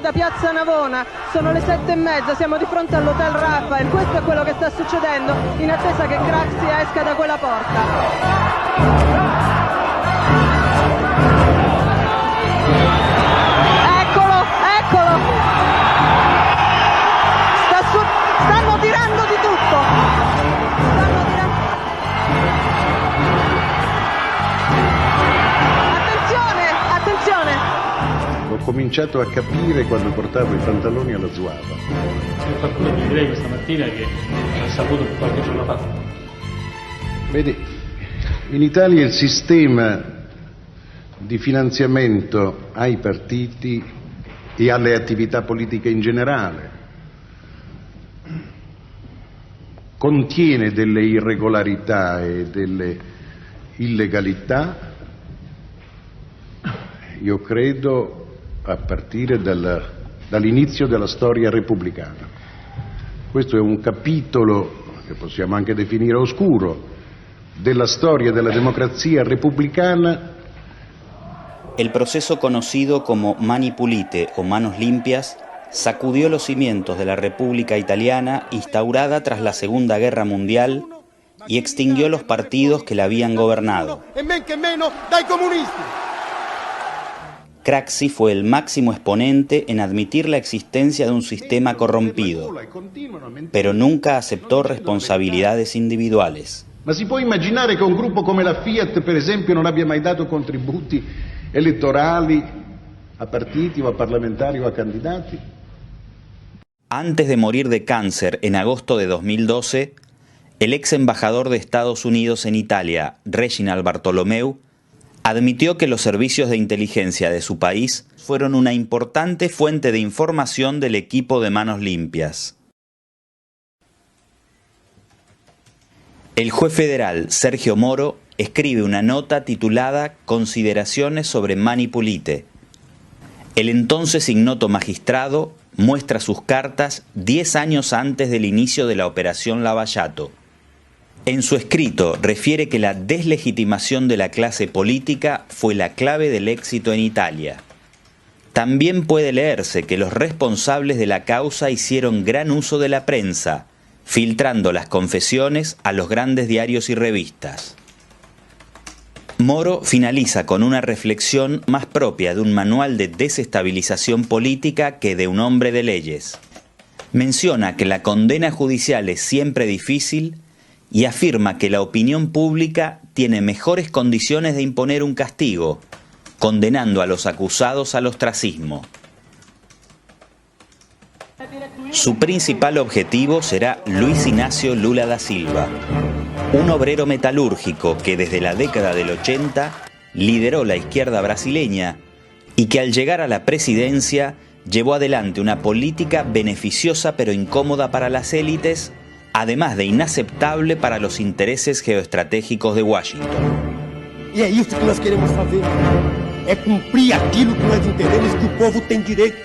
da Piazza Navona, sono le 7:30, siamo di fronte all'Hotel Raphael, questo è quello che sta succedendo in attesa che Craxi esca da quella porta. Eccolo! Stanno tirando di tutto! Attenzione! Ho cominciato a capire quando portavo i pantaloni alla Zuava. C'è qualcuno di lei questa mattina che ha saputo qualche giorno fa. Vedi, in Italia il sistema di finanziamento ai partiti e alle attività politiche in generale contiene delle irregolarità e delle illegalità, io credo, a partire dall'inizio della storia repubblicana. Questo è un capitolo che possiamo anche definire oscuro della storia della democrazia repubblicana. El proceso conocido como Mani Pulite o Manos Limpias sacudió los cimientos de la República Italiana instaurada tras la Segunda Guerra Mundial y extinguió los partidos que la habían gobernado. Craxi fue el máximo exponente en admitir la existencia de un sistema corrompido, pero nunca aceptó responsabilidades individuales. Ma si può immaginare che un gruppo come la Fiat, per esempio, non abbia mai dato contributi elettorali a partiti o a parlamentari o a candidati? Antes de morir de cáncer en agosto de 2012, el ex embajador de Estados Unidos en Italia, Reginald Bartolomeu, admitió que los servicios de inteligencia de su país fueron una importante fuente de información del equipo de Manos Limpias. El juez federal Sergio Moro escribe una nota titulada Consideraciones sobre Mani Pulite. El entonces ignoto magistrado muestra sus cartas 10 años antes del inicio de la Operación Lavallato. En su escrito refiere que la deslegitimación de la clase política fue la clave del éxito en Italia. También puede leerse que los responsables de la causa hicieron gran uso de la prensa, filtrando las confesiones a los grandes diarios y revistas. Moro finaliza con una reflexión más propia de un manual de desestabilización política que de un hombre de leyes. Menciona que la condena judicial es siempre difícil y afirma que la opinión pública tiene mejores condiciones de imponer un castigo, condenando a los acusados al ostracismo. Su principal objetivo será Luis Ignacio Lula da Silva, un obrero metalúrgico que desde la década del 80 lideró la izquierda brasileña y que al llegar a la presidencia llevó adelante una política beneficiosa pero incómoda para las élites, además de inaceptable para los intereses geoestratégicos de Washington. E é isso que nós queremos fazer, é cumprir aquilo que nós entendemos que o povo tem direito,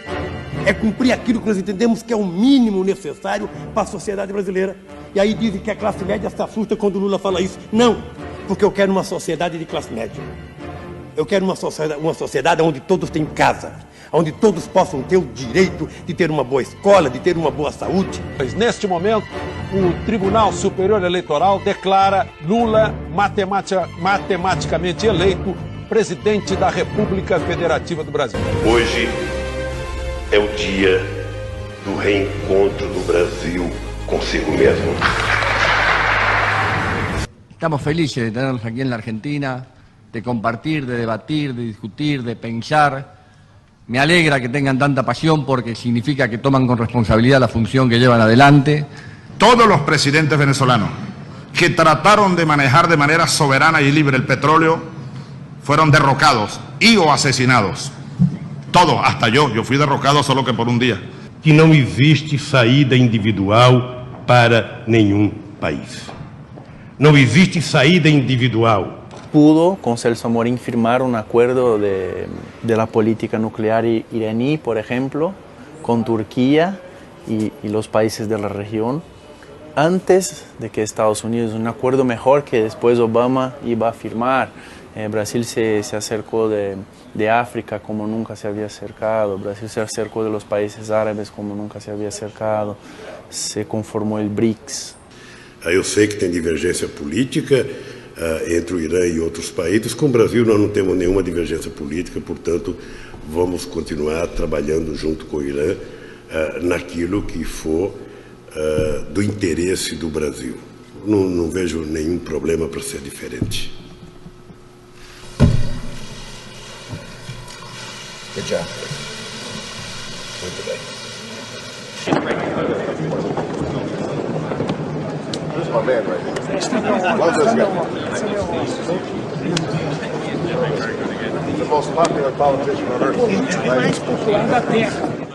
é cumprir aquilo que nós entendemos que é o mínimo necessário para a sociedade brasileira. E aí dizem que a classe média se assusta quando o Lula fala isso. Não, porque eu quero uma sociedade de classe média. Eu quero uma sociedade onde todos têm casa, onde todos possam ter o direito de ter uma boa escola, de ter uma boa saúde. Neste momento, o Tribunal Superior Eleitoral declara Lula matematicamente eleito presidente da República Federativa do Brasil. Hoje é o dia do reencontro do Brasil consigo mesmo. Estamos felices de tenerlos aquí en la Argentina, de compartir, de debatir, de discutir, de pensar. Me alegra que tengan tanta pasión porque significa que toman con responsabilidad la función que llevan adelante. Todos los presidentes venezolanos que trataron de manejar de manera soberana y libre el petróleo fueron derrocados y o asesinados. Todos, hasta yo fui derrocado solo que por un día. Que não existe saída individual para nenhum país. Não existe saída individual. Pudo con Celso Amorín firmar un acuerdo de la política nuclear iraní, por ejemplo, con Turquía y los países de la región, antes de que Estados Unidos, un acuerdo mejor que después Obama iba a firmar. Brasil se acercó de África como nunca se había acercado, Brasil se acercó de los países árabes como nunca se había acercado, se conformou el BRICS. Eu sei que tem divergência política entre o Irã e outros países. Com o Brasil nós não temos nenhuma divergência política, portanto vamos continuar trabalhando junto com o Irã naquilo que for do interesse do Brasil. Não vejo nenhum problema para ser diferente. Good job. Muito bem. This is my man right here. Love this guy. The most popular politician on earth. Mais popular da Terra.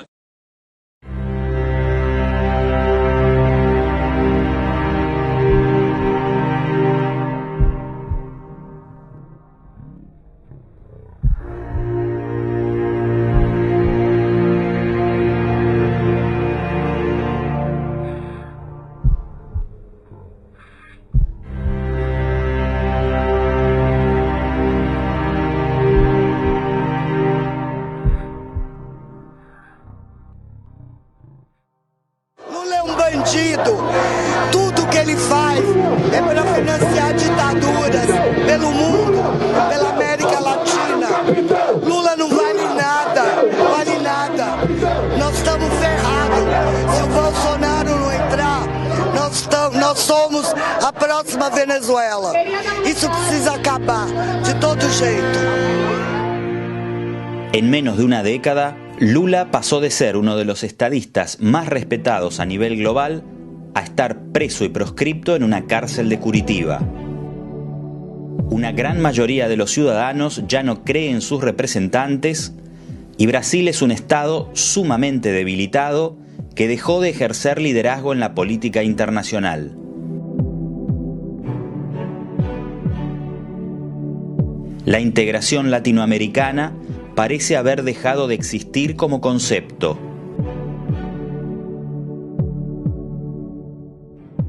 Bandido, tudo que ele faz é para financiar ditaduras pelo mundo, pela América Latina. Lula não vale nada, nós estamos ferrados. Se o Bolsonaro não entrar, nós somos a próxima Venezuela. Isso precisa acabar, de todo jeito. En menos de una década, Lula pasó de ser uno de los estadistas más respetados a nivel global a estar preso y proscripto en una cárcel de Curitiba. Una gran mayoría de los ciudadanos ya no cree en sus representantes y Brasil es un estado sumamente debilitado que dejó de ejercer liderazgo en la política internacional. La integración latinoamericana parece haber dejado de existir como concepto.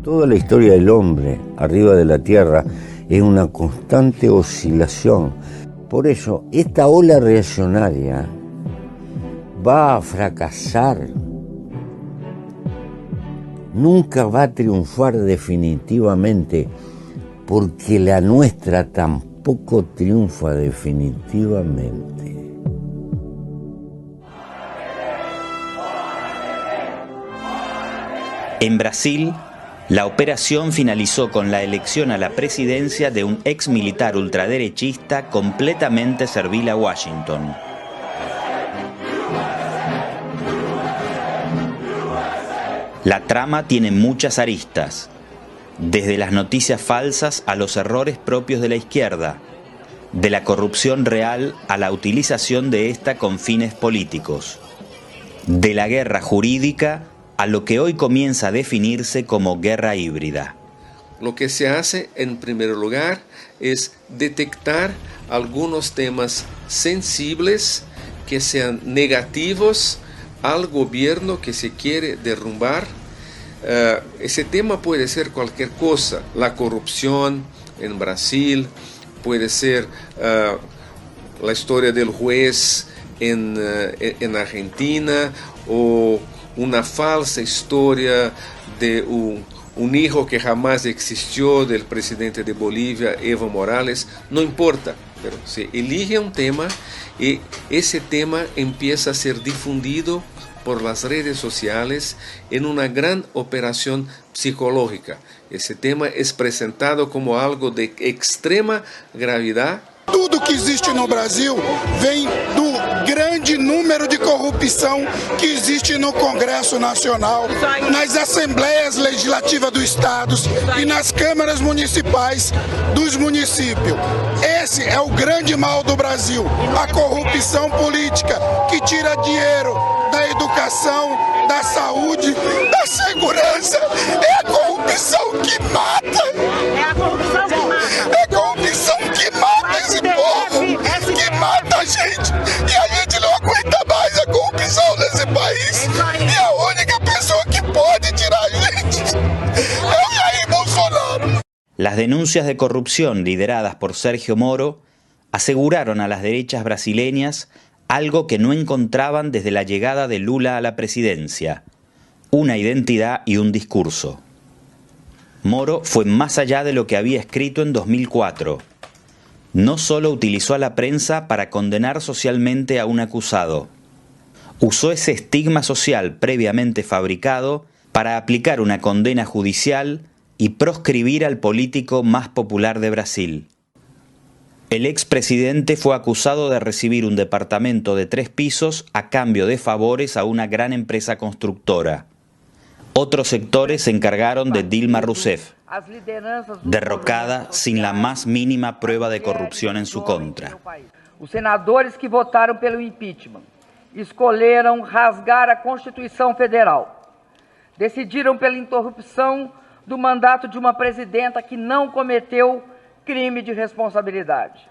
Toda la historia del hombre arriba de la tierra es una constante oscilación. Por eso, esta ola reaccionaria va a fracasar. Nunca va a triunfar definitivamente, porque la nuestra tampoco triunfa definitivamente. En Brasil, la operación finalizó con la elección a la presidencia de un ex militar ultraderechista completamente servil a Washington. La trama tiene muchas aristas, desde las noticias falsas a los errores propios de la izquierda, de la corrupción real a la utilización de esta con fines políticos, de la guerra jurídica a lo que hoy comienza a definirse como guerra híbrida. Lo que se hace en primer lugar es detectar algunos temas sensibles que sean negativos al gobierno que se quiere derrumbar. Ese tema puede ser cualquier cosa, la corrupción en Brasil, puede ser la historia del juez en Argentina, o una falsa historia de un hijo que jamás existió del presidente de Bolivia, Evo Morales. No importa, pero se elige un tema y ese tema empieza a ser difundido por las redes sociales en una gran operación psicológica. Ese tema es presentado como algo de extrema gravedad. Tudo que existe no Brasil vem do grande número de corrupção que existe no Congresso Nacional, nas Assembleias Legislativas dos Estados e nas câmaras municipais dos municípios. Esse é o grande mal do Brasil, a corrupção política que tira dinheiro da educação, da saúde, da segurança. É a corrupção que mata. É a corrupção que mata. É a corrupção que mata esse povo, que mata a gente. E a gente não aguenta mais a corrupção nesse país. E a única pessoa que pode tirar a gente é o Jair Bolsonaro. Las denuncias de corrupción lideradas por Sergio Moro aseguraron a las derechas brasileñas algo que no encontraban desde la llegada de Lula a la presidencia: una identidad y un discurso. Moro fue más allá de lo que había escrito en 2004. No solo utilizó a la prensa para condenar socialmente a un acusado, usó ese estigma social previamente fabricado para aplicar una condena judicial y proscribir al político más popular de Brasil. El expresidente fue acusado de recibir un departamento de 3 pisos a cambio de favores a una gran empresa constructora. Otros sectores se encargaron de Dilma Rousseff, derrocada sin la más mínima prueba de corrupción en su contra. Os senadores que votaram pelo impeachment escolheram rasgar a Constituição Federal. Decidiram pela interrupção do mandato de uma presidenta que não cometeu crime de responsabilidade.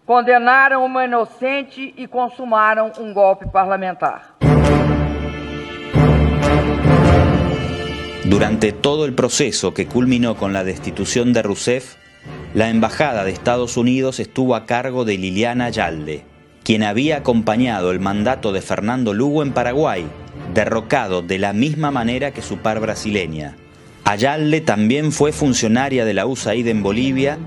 Condenaram uma inocente e consumaram um golpe parlamentar. Durante todo el proceso que culminó con la destitución de Rousseff, la Embajada de Estados Unidos estuvo a cargo de Liliana Ayalde, quien había acompañado el mandato de Fernando Lugo en Paraguay, derrocado de la misma manera que su par brasileña. Ayalde también fue funcionaria de la USAID en Bolivia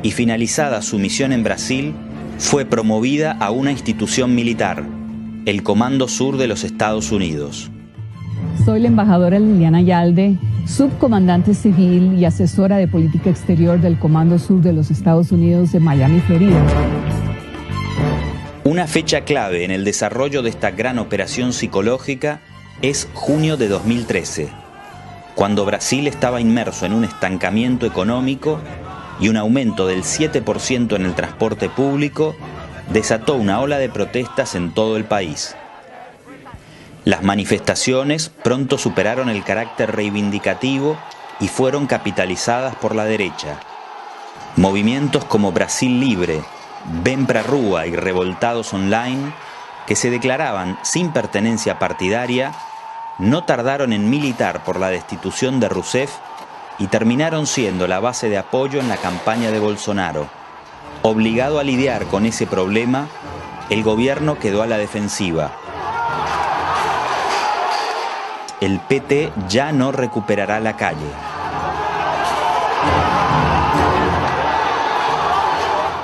y, finalizada su misión en Brasil, fue promovida a una institución militar, el Comando Sur de los Estados Unidos. Soy la embajadora Liliana Ayalde, subcomandante civil y asesora de política exterior del Comando Sur de los Estados Unidos de Miami, Florida. Una fecha clave en el desarrollo de esta gran operación psicológica es junio de 2013, cuando Brasil estaba inmerso en un estancamiento económico y un aumento del 7% en el transporte público desató una ola de protestas en todo el país. Las manifestaciones pronto superaron el carácter reivindicativo y fueron capitalizadas por la derecha. Movimientos como Brasil Libre, Vem pra Rua y Revoltados Online, que se declaraban sin pertenencia partidaria, no tardaron en militar por la destitución de Rousseff y terminaron siendo la base de apoyo en la campaña de Bolsonaro. Obligado a lidiar con ese problema, el gobierno quedó a la defensiva. El PT ya no recuperará la calle.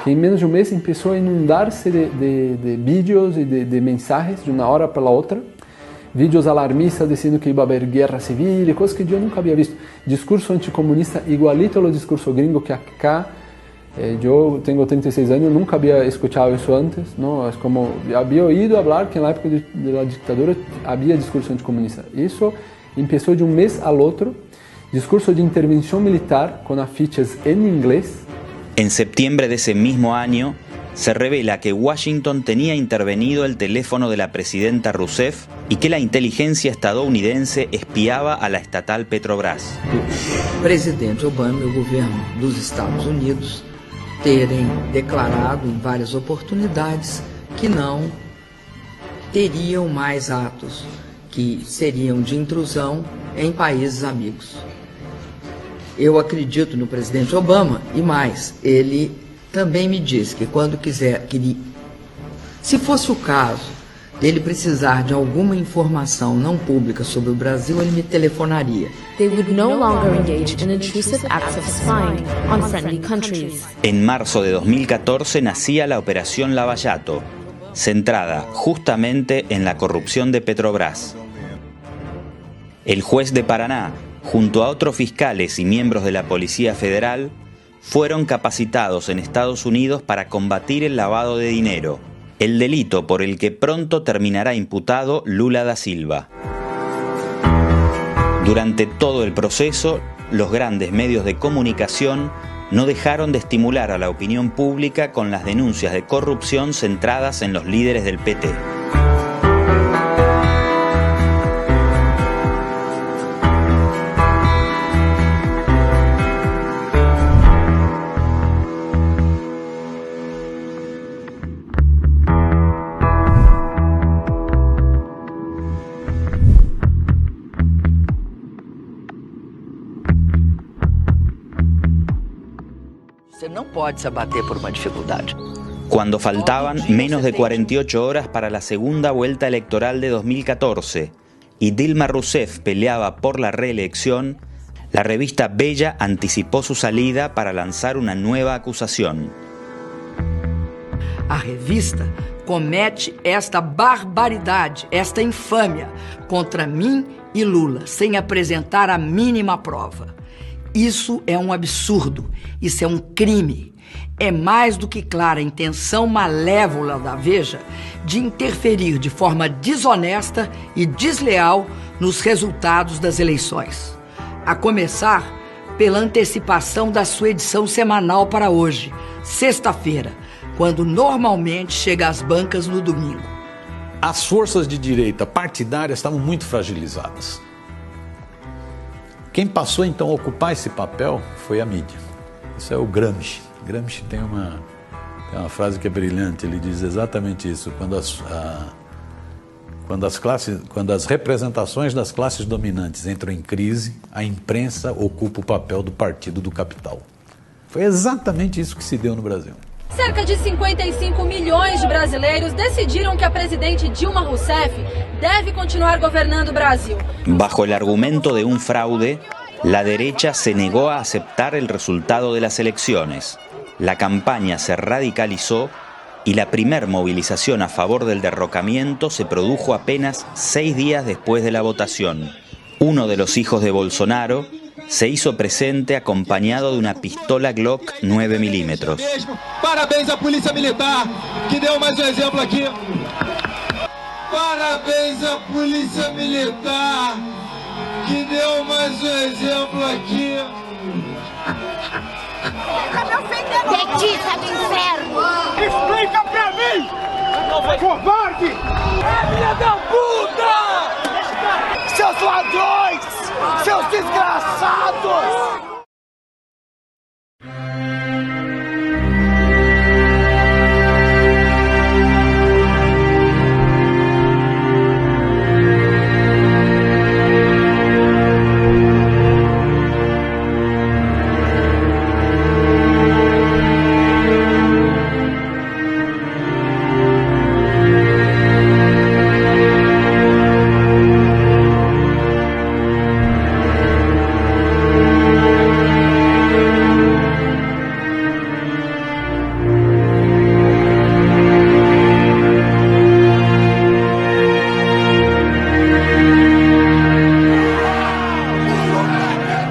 En menos de un mes empezó a inundarse de vídeos y de mensajes de una hora para la otra. Vídeos alarmistas diciendo que iba a haber guerra civil y cosas que yo nunca había visto. Discurso anticomunista igualito a los discursos gringos que acá. Yo tengo 36 años, nunca había escuchado eso antes, ¿no? Es como, había oído hablar que en la época de la dictadura había discurso anticomunista. Eso empezó de un mes al otro. Discurso de intervención militar con afiches en inglés. En septiembre de ese mismo año, se revela que Washington tenía intervenido el teléfono de la presidenta Rousseff y que la inteligencia estadounidense espiaba a la estatal Petrobras. O presidente Obama e o governo dos Estados Unidos terem declarado em várias oportunidades que não teriam mais atos que seriam de intrusão em países amigos. Eu acredito no presidente Obama e mais, ele também me disse que quando quiser, se fosse o caso dele precisar de alguma informação não pública sobre o Brasil, ele me telefonaria. They would no longer engage in intrusive acts of spying on friendly countries. En marzo de 2014 nacía la Operación Lavallato, centrada justamente en la corrupción de Petrobras. El juez de Paraná, junto a otros fiscales y miembros de la Policía Federal, fueron capacitados en Estados Unidos para combatir el lavado de dinero, el delito por el que pronto terminará imputado Lula da Silva. Durante todo el proceso, los grandes medios de comunicación no dejaron de estimular a la opinión pública con las denuncias de corrupción centradas en los líderes del PT. Você não pode se abater por uma dificuldade. Cuando faltaban menos de 48 horas para la segunda vuelta electoral de 2014 y Dilma Rousseff peleaba por la reelección, la revista Bella anticipó su salida para lanzar una nueva acusación. A revista comete esta barbaridade, esta infâmia contra mim e Lula, sem apresentar a mínima prova. Isso é um absurdo, isso é um crime. É mais do que clara a intenção malévola da Veja de interferir de forma desonesta e desleal nos resultados das eleições. A começar pela antecipação da sua edição semanal para hoje, sexta-feira, quando normalmente chega às bancas no domingo. As forças de direita partidárias estavam muito fragilizadas. Quem passou então a ocupar esse papel foi a mídia. Isso é o Gramsci. Gramsci tem uma frase que é brilhante, ele diz exatamente isso. Quando as representações das classes dominantes entram em crise, a imprensa ocupa o papel do partido do capital. Foi exatamente isso que se deu no Brasil. Cerca de 55 milhões de brasileiros decidiram que a presidente Dilma Rousseff debe continuar gobernando o Brasil. Bajo el argumento de un fraude, la derecha se negó a aceptar el resultado de las elecciones. La campaña se radicalizó y la primer movilización a favor del derrocamiento se produjo apenas 6 días después de la votación. Uno de los hijos de Bolsonaro se hizo presente acompañado de una pistola Glock 9 milímetros. Parabéns à Polícia Militar, que deu mais exemplo aqui. Parabéns à Polícia Militar, que deu mais exemplo aqui. Petita do inferno! Explica pra mim! Covarde! Filha da puta! Seus ladrões! Seus desgraçados!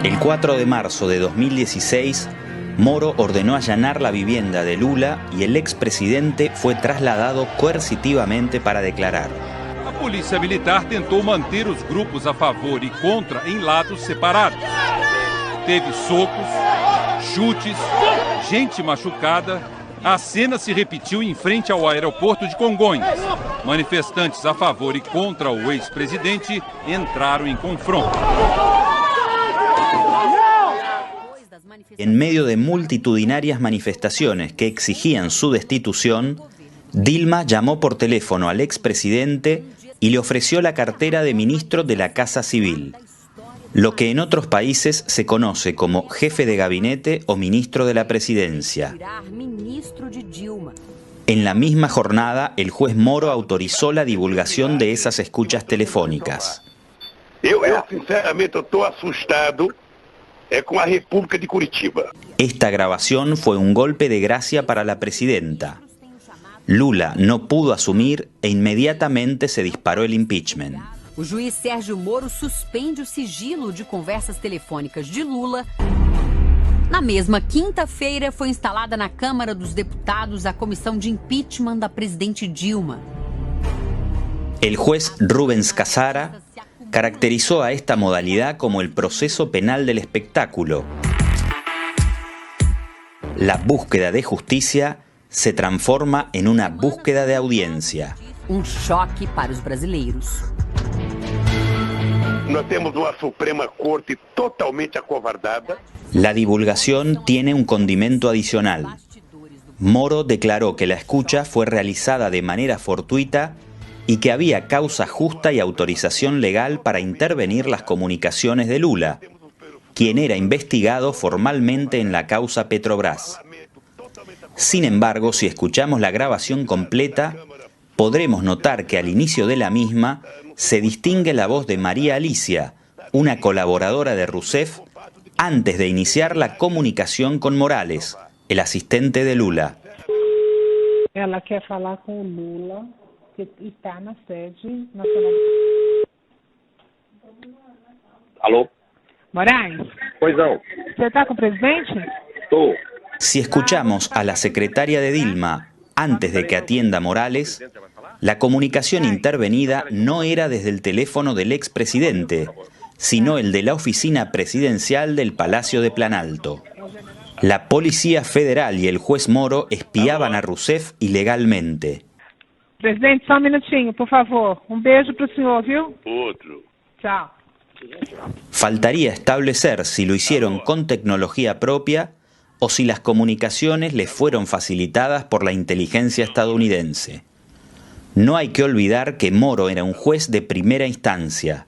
El 4 de marzo de 2016, Moro ordenó allanar la vivienda de Lula y el expresidente fue trasladado coercitivamente para declarar. A polícia militar tentou manter os grupos a favor e contra em lados separados. Teve socos, chutes, gente machucada. A cena se repetiu em frente ao aeroporto de Congonhas. Manifestantes a favor e contra o ex-presidente entraram em confronto. En medio de multitudinarias manifestaciones que exigían su destitución, Dilma llamó por teléfono al expresidente y le ofreció la cartera de ministro de la Casa Civil, lo que en otros países se conoce como jefe de gabinete o ministro de la presidencia. En la misma jornada, el juez Moro autorizó la divulgación de esas escuchas telefónicas. Eu sinceramente, estou assustado con la República de Curitiba. Esta grabación fue un golpe de gracia para la presidenta. Lula no pudo asumir e inmediatamente se disparó el impeachment. O juiz Sérgio Moro suspende o sigilo de conversas telefônicas de Lula. Na mesma quinta-feira, foi instalada na Câmara dos Deputados a comissão de impeachment da presidente Dilma. El juez Rubens Casara caracterizó a esta modalidad como el proceso penal del espectáculo. La búsqueda de justicia se transforma en una búsqueda de audiencia. Choque para os brasileiros. Nós temos uma Suprema Corte totalmente acovardada. La divulgación tiene un condimento adicional. Moro declaró que la escucha fue realizada de manera fortuita y que había causa justa y autorización legal para intervenir las comunicaciones de Lula, quien era investigado formalmente en la causa Petrobras. Sin embargo, si escuchamos la grabación completa, podremos notar que al inicio de la misma se distingue la voz de María Alicia, una colaboradora de Rousseff, antes de iniciar la comunicación con Morales, el asistente de Lula. Ela quer falar com o Lula, que está na sede nacional. Alô? Moraes? Pois não. Você está com o presidente? Estou. Si escuchamos a la secretaria de Dilma antes de que atienda Morales, la comunicación intervenida no era desde el teléfono del expresidente, sino el de la oficina presidencial del Palacio de Planalto. La Policía Federal y el juez Moro espiaban a Rousseff ilegalmente. Presidente, só minutinho, por favor. Beijo pro senhor, viu? Outro. Tchau. Faltaría establecer si lo hicieron con tecnología propia o si las comunicaciones les fueron facilitadas por la inteligencia estadounidense. No hay que olvidar que Moro era un juez de primera instancia.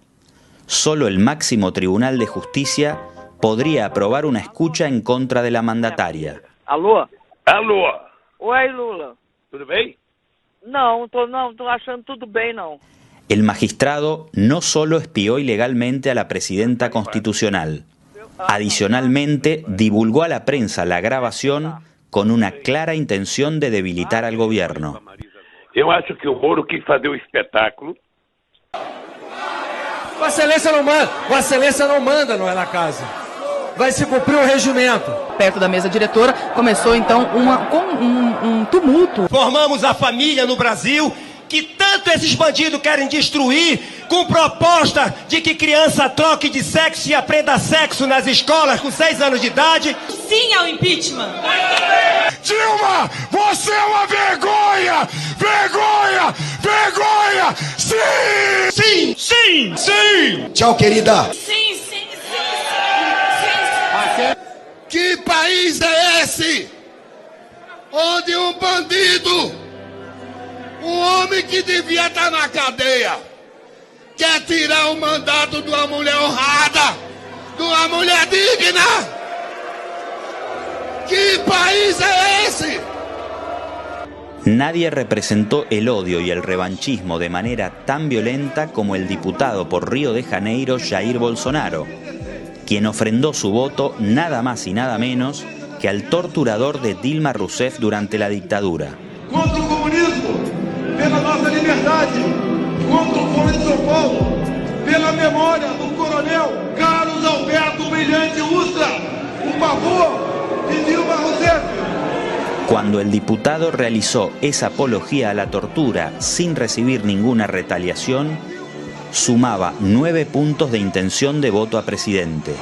Solo el máximo Tribunal de Justicia podría aprobar una escucha en contra de la mandataria. Alô? Alô? Oi, Lula. Tudo bem? Não, tô achando tudo bem, não. El magistrado no solo espió ilegalmente a la presidenta constitucional, adicionalmente divulgó a la prensa la grabación con una clara intención de debilitar al gobierno. Eu acho que o Moro quis fazer o espetáculo. Vossa Excelência não manda, não é na casa. Vai se cumprir o regimento. Perto da mesa diretora começou então um tumulto. Formamos a família no Brasil que tanto esses bandidos querem destruir, com proposta de que criança troque de sexo e aprenda sexo nas escolas com 6 anos de idade. Sim ao impeachment! Dilma, você é uma vergonha! Vergonha! Vergonha! Sim! Sim! Sim! Sim! Tchau, querida! Sim, sim, sim! Que país é esse? Onde um bandido, um homem que devia estar na cadeia, quer tirar o mandato de uma mulher honrada, de uma mulher digna? ¿Qué país es ese? Nadie representó el odio y el revanchismo de manera tan violenta como el diputado por Río de Janeiro Jair Bolsonaro, quien ofrendó su voto nada más y nada menos que al torturador de Dilma Rousseff durante la dictadura. Contra o comunismo, pela nossa liberdade, contra o Foro de São Paulo, pela memória do coronel Carlos Alberto Brilhante Ustra, por favor, de Dilma Rousseff. Cuando el diputado realizó esa apología a la tortura sin recibir ninguna retaliación, sumaba 9 puntos de intención de voto a presidente.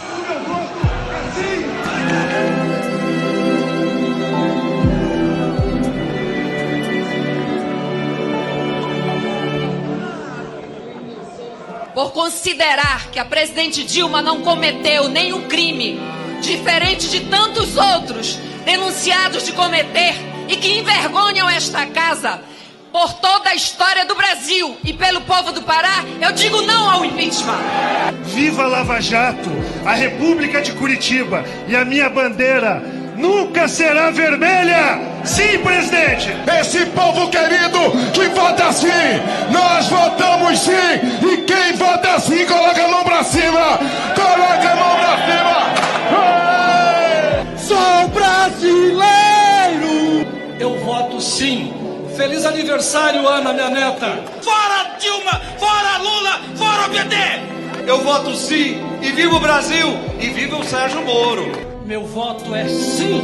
Por considerar que a presidente Dilma não cometeu nenhum crime, diferente de tantos outros denunciados de cometer e que envergonham esta casa, por toda a história do Brasil e pelo povo do Pará, eu digo não ao impeachment. Viva Lava Jato, a República de Curitiba e a minha bandeira nunca será vermelha! Sim, presidente! Esse povo querido que vota sim, nós votamos sim! E quem vota sim, coloca a mão pra cima! Coloca a mão pra cima! Sou brasileiro! Eu voto sim! Feliz aniversário, Ana, minha neta! Fora Dilma! Fora Lula! Fora o PT! Eu voto sim! E viva o Brasil! E viva o Sérgio Moro! Meu voto é sim!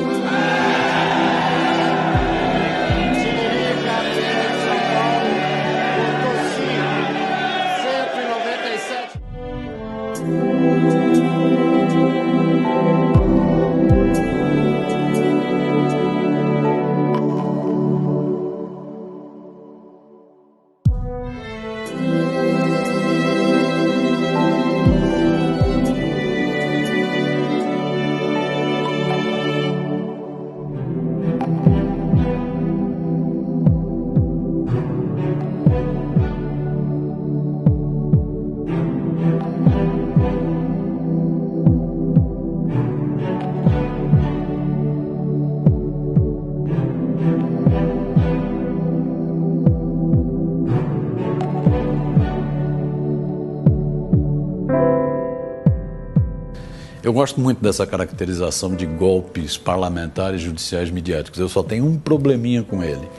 Eu gosto muito dessa caracterização de golpes parlamentares, judiciais, midiáticos. Eu só tenho um probleminha com ele,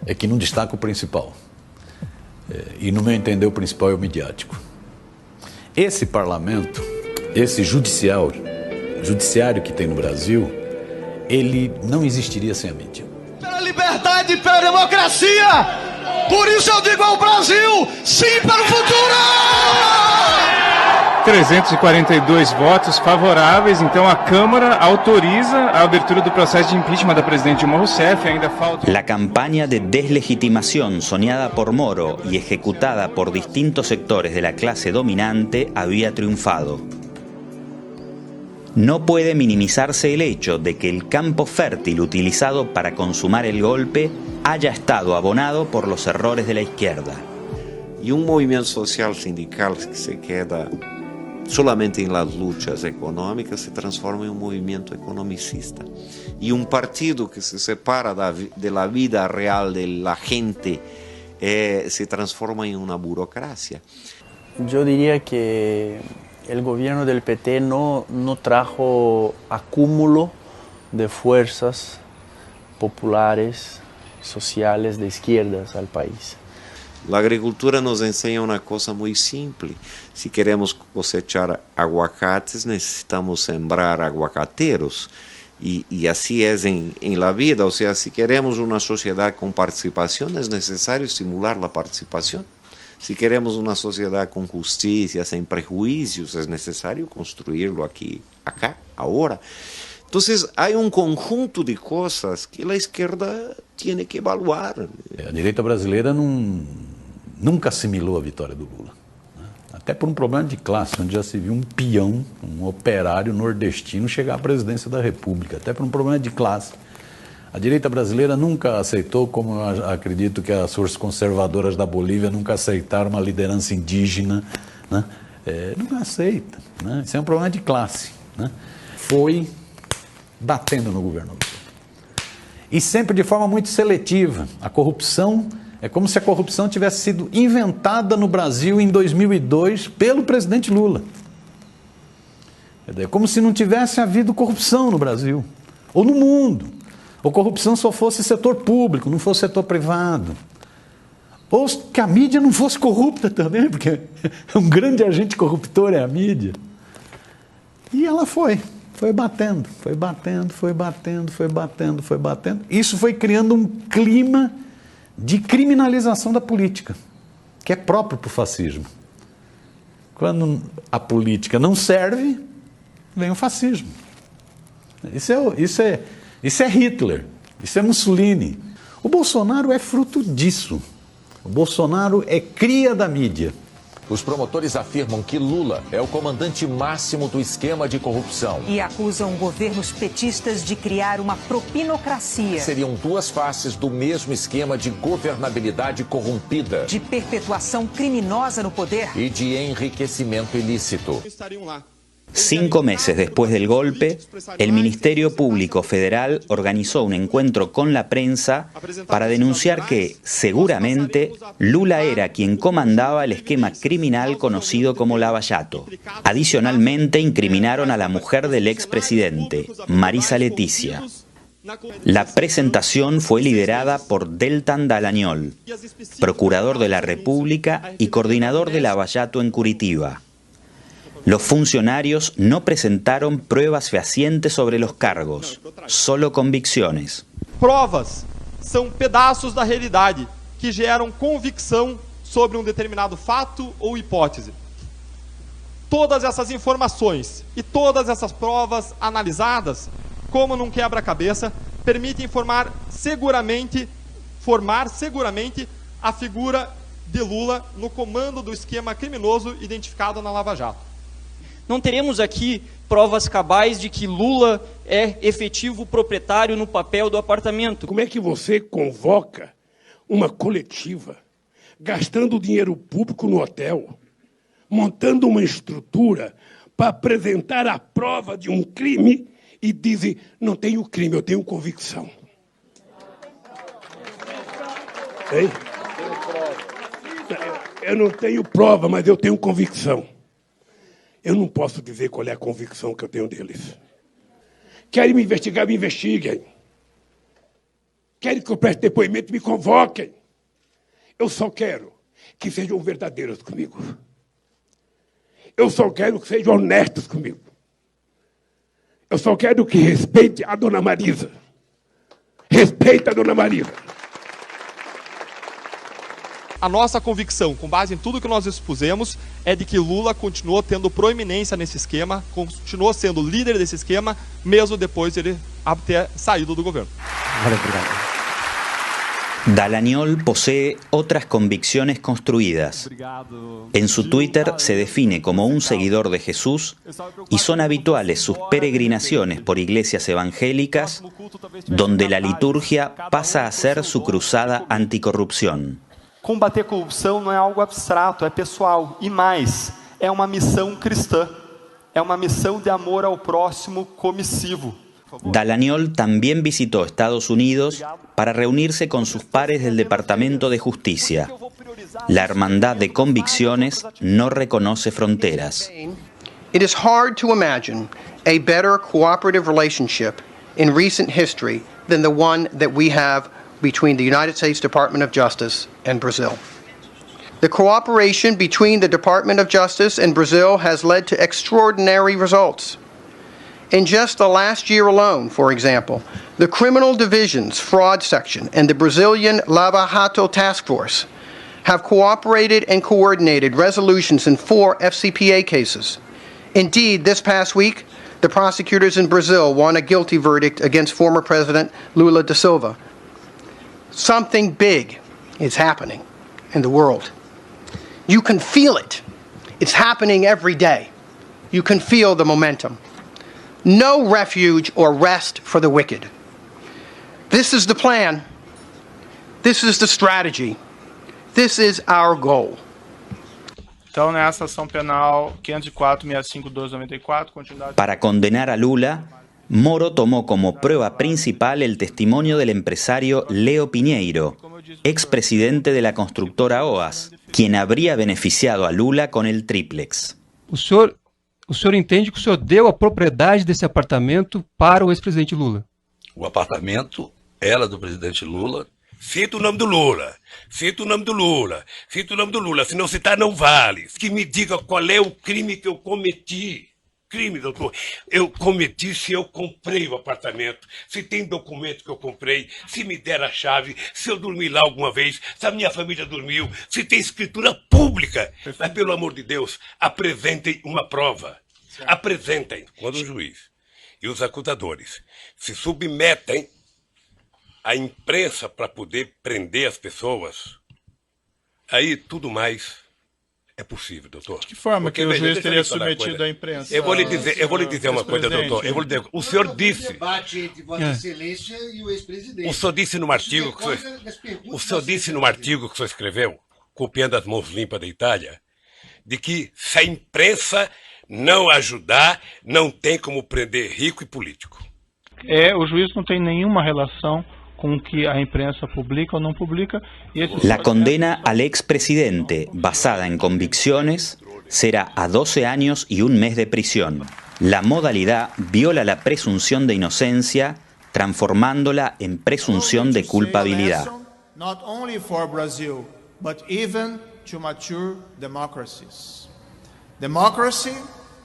é que não destaca o principal. E no meu entender o principal é o midiático. Esse parlamento, esse judiciário que tem no Brasil, ele não existiria sem a mídia. Pela liberdade e pela democracia! Por isso eu digo ao Brasil, sim para o futuro! 342 votos favoráveis, então a Câmara autoriza a abertura do processo de impeachment da presidente Dilma Rousseff. Ainda falta. La campaña de deslegitimación soñada por Moro y ejecutada por distintos sectores de la clase dominante había triunfado. No puede minimizarse el hecho de que el campo fértil utilizado para consumar el golpe haya estado abonado por los errores de la izquierda. Y un movimiento social sindical que se queda solamente en las luchas económicas se transforma en un movimiento economicista. Y un partido que se separa de la vida real de la gente se transforma en una burocracia. Yo diría que el gobierno del PT no trajo acúmulo de fuerzas populares, sociales, de izquierdas al país. La agricultura nos enseña una cosa muy simple. Si queremos cosechar aguacates, necesitamos sembrar aguacateros. Y así es en la vida. O sea, si queremos una sociedad con participación, es necesario estimular la participación. Si queremos una sociedad con justicia, sin prejuicios, es necesario construirlo aquí, acá, ahora. Entonces, hay un conjunto de cosas que la izquierda tiene que evaluar. A direita brasileira nunca assimilou a vitória do Lula. Até por um problema de classe, onde já se viu um peão, um operário nordestino chegar à presidência da República. Até por um problema de classe. A direita brasileira nunca aceitou, como eu acredito que as forças conservadoras da Bolívia nunca aceitaram uma liderança indígena. Né? Nunca aceita. Né? Isso é um problema de classe. Né? Foi batendo no governo Lula. E sempre de forma muito seletiva. A corrupção, é como se a corrupção tivesse sido inventada no Brasil em 2002 pelo presidente Lula. É como se não tivesse havido corrupção no Brasil, ou no mundo. Ou corrupção só fosse setor público, não fosse setor privado. Ou que a mídia não fosse corrupta também, porque um grande agente corruptor é a mídia. E ela foi batendo. Isso foi criando um clima de criminalização da política, que é próprio para o fascismo. Quando a política não serve, vem o fascismo. Isso é Hitler, isso é Mussolini. O Bolsonaro é fruto disso. O Bolsonaro é cria da mídia. Os promotores afirmam que Lula é o comandante máximo do esquema de corrupção. E acusam governos petistas de criar uma propinocracia. Seriam duas faces do mesmo esquema de governabilidade corrompida. De perpetuação criminosa no poder. E de enriquecimento ilícito. 5 meses después del golpe, el Ministerio Público Federal organizó un encuentro con la prensa para denunciar que, seguramente, Lula era quien comandaba el esquema criminal conocido como Lava Jato. Adicionalmente, incriminaron a la mujer del expresidente, Marisa Leticia. La presentación fue liderada por Deltan Dallagnol, procurador de la República y coordinador de Lava Jato en Curitiba. Los funcionarios no presentaron pruebas fehacientes sobre los cargos, solo convicciones. Provas são pedaços da realidade que geram convicção sobre um determinado fato ou hipótese. Todas essas informações e todas essas provas analisadas, como num quebra-cabeça, permitem formar seguramente a figura de Lula no comando do esquema criminoso identificado na Lava Jato. Não teremos aqui provas cabais de que Lula é efetivo proprietário no papel do apartamento. Como é que você convoca uma coletiva, gastando dinheiro público no hotel, montando uma estrutura para apresentar a prova de um crime e diz, não tenho crime, eu tenho convicção? Hein? Eu não tenho prova, mas eu tenho convicção. Eu não posso dizer qual é a convicção que eu tenho deles. Querem me investigar, me investiguem. Querem que eu preste depoimento, me convoquem. Eu só quero que sejam verdadeiros comigo. Eu só quero que sejam honestos comigo. Eu só quero que respeite a dona Marisa. Respeita a dona Marisa. A nossa convicção, com base em tudo que nós expusemos, é de que Lula continuou tendo proeminência nesse esquema, continuou sendo líder desse esquema, mesmo depois de ele ter saído do governo. Vale, obrigado. Dallagnol posee otras convicciones construidas. En su Twitter se define como un seguidor de Jesús y son habituales sus peregrinaciones por iglesias evangélicas, donde la liturgia pasa a ser su cruzada anticorrupción. Combater corrupção não é algo abstrato, é pessoal. E mais, é uma missão cristã. É uma missão de amor ao próximo comissivo. Dallagnol también visitó Estados Unidos para reunirse con sus pares del Departamento de Justicia. La hermandad de convicciones no reconoce fronteras. It is hard to imagine a better cooperative relationship in recent history than the one that we have between the United States Department of Justice and Brazil. The cooperation between the Department of Justice and Brazil has led to extraordinary results. In just the last year alone, for example, the Criminal Division's Fraud Section and the Brazilian Lava Jato Task Force have cooperated and coordinated resolutions in 4 FCPA cases. Indeed, this past week, the prosecutors in Brazil won a guilty verdict against former President Lula da Silva. Something big is happening in the world. You can feel it. It's happening every day. You can feel the momentum. No refuge or rest for the wicked. This is the plan. This is the strategy. This is our goal. Então, nessa ação penal 504-65-1294, continuidade... Para condenar a Lula, Moro tomó como prueba principal el testimonio del empresario Leo Pinheiro, expresidente de la constructora OAS, quien habría beneficiado a Lula con el triplex. O senhor entende que o senhor deu a propriedade desse apartamento para o ex-presidente Lula? O apartamento era do presidente Lula. Cita o nome do Lula. Cita o nome do Lula. Cita o nome do Lula. Se não citar, não vale. Que me diga qual é o crime que eu cometi. Crime, doutor. Eu cometi se eu comprei o apartamento, se tem documento que eu comprei, se me der a chave, se eu dormi lá alguma vez, se a minha família dormiu, se tem escritura pública. Mas, pelo amor de Deus, apresentem uma prova. Certo. Apresentem. Quando o juiz e os acusadores se submetem à imprensa para poder prender as pessoas, aí tudo mais... é possível, doutor. De que forma que o juiz teria submetido à imprensa? Eu vou lhe dizer uma coisa, doutor. O senhor disse... debate entre Vossa Excelência e o ex-presidente. O senhor disse num artigo que o senhor escreveu, copiando as mãos limpas da Itália, de que se a imprensa não ajudar, não tem como prender rico e político. O juiz não tem nenhuma relação con que a imprensa publica o no publica. La condena al expresidente, basada en convicciones, será a 12 años y 1 mes de prisión. La modalidad viola la presunción de inocencia, transformándola en presunción de culpabilidad. Not only for Brazil, but even to mature democracies. Democracy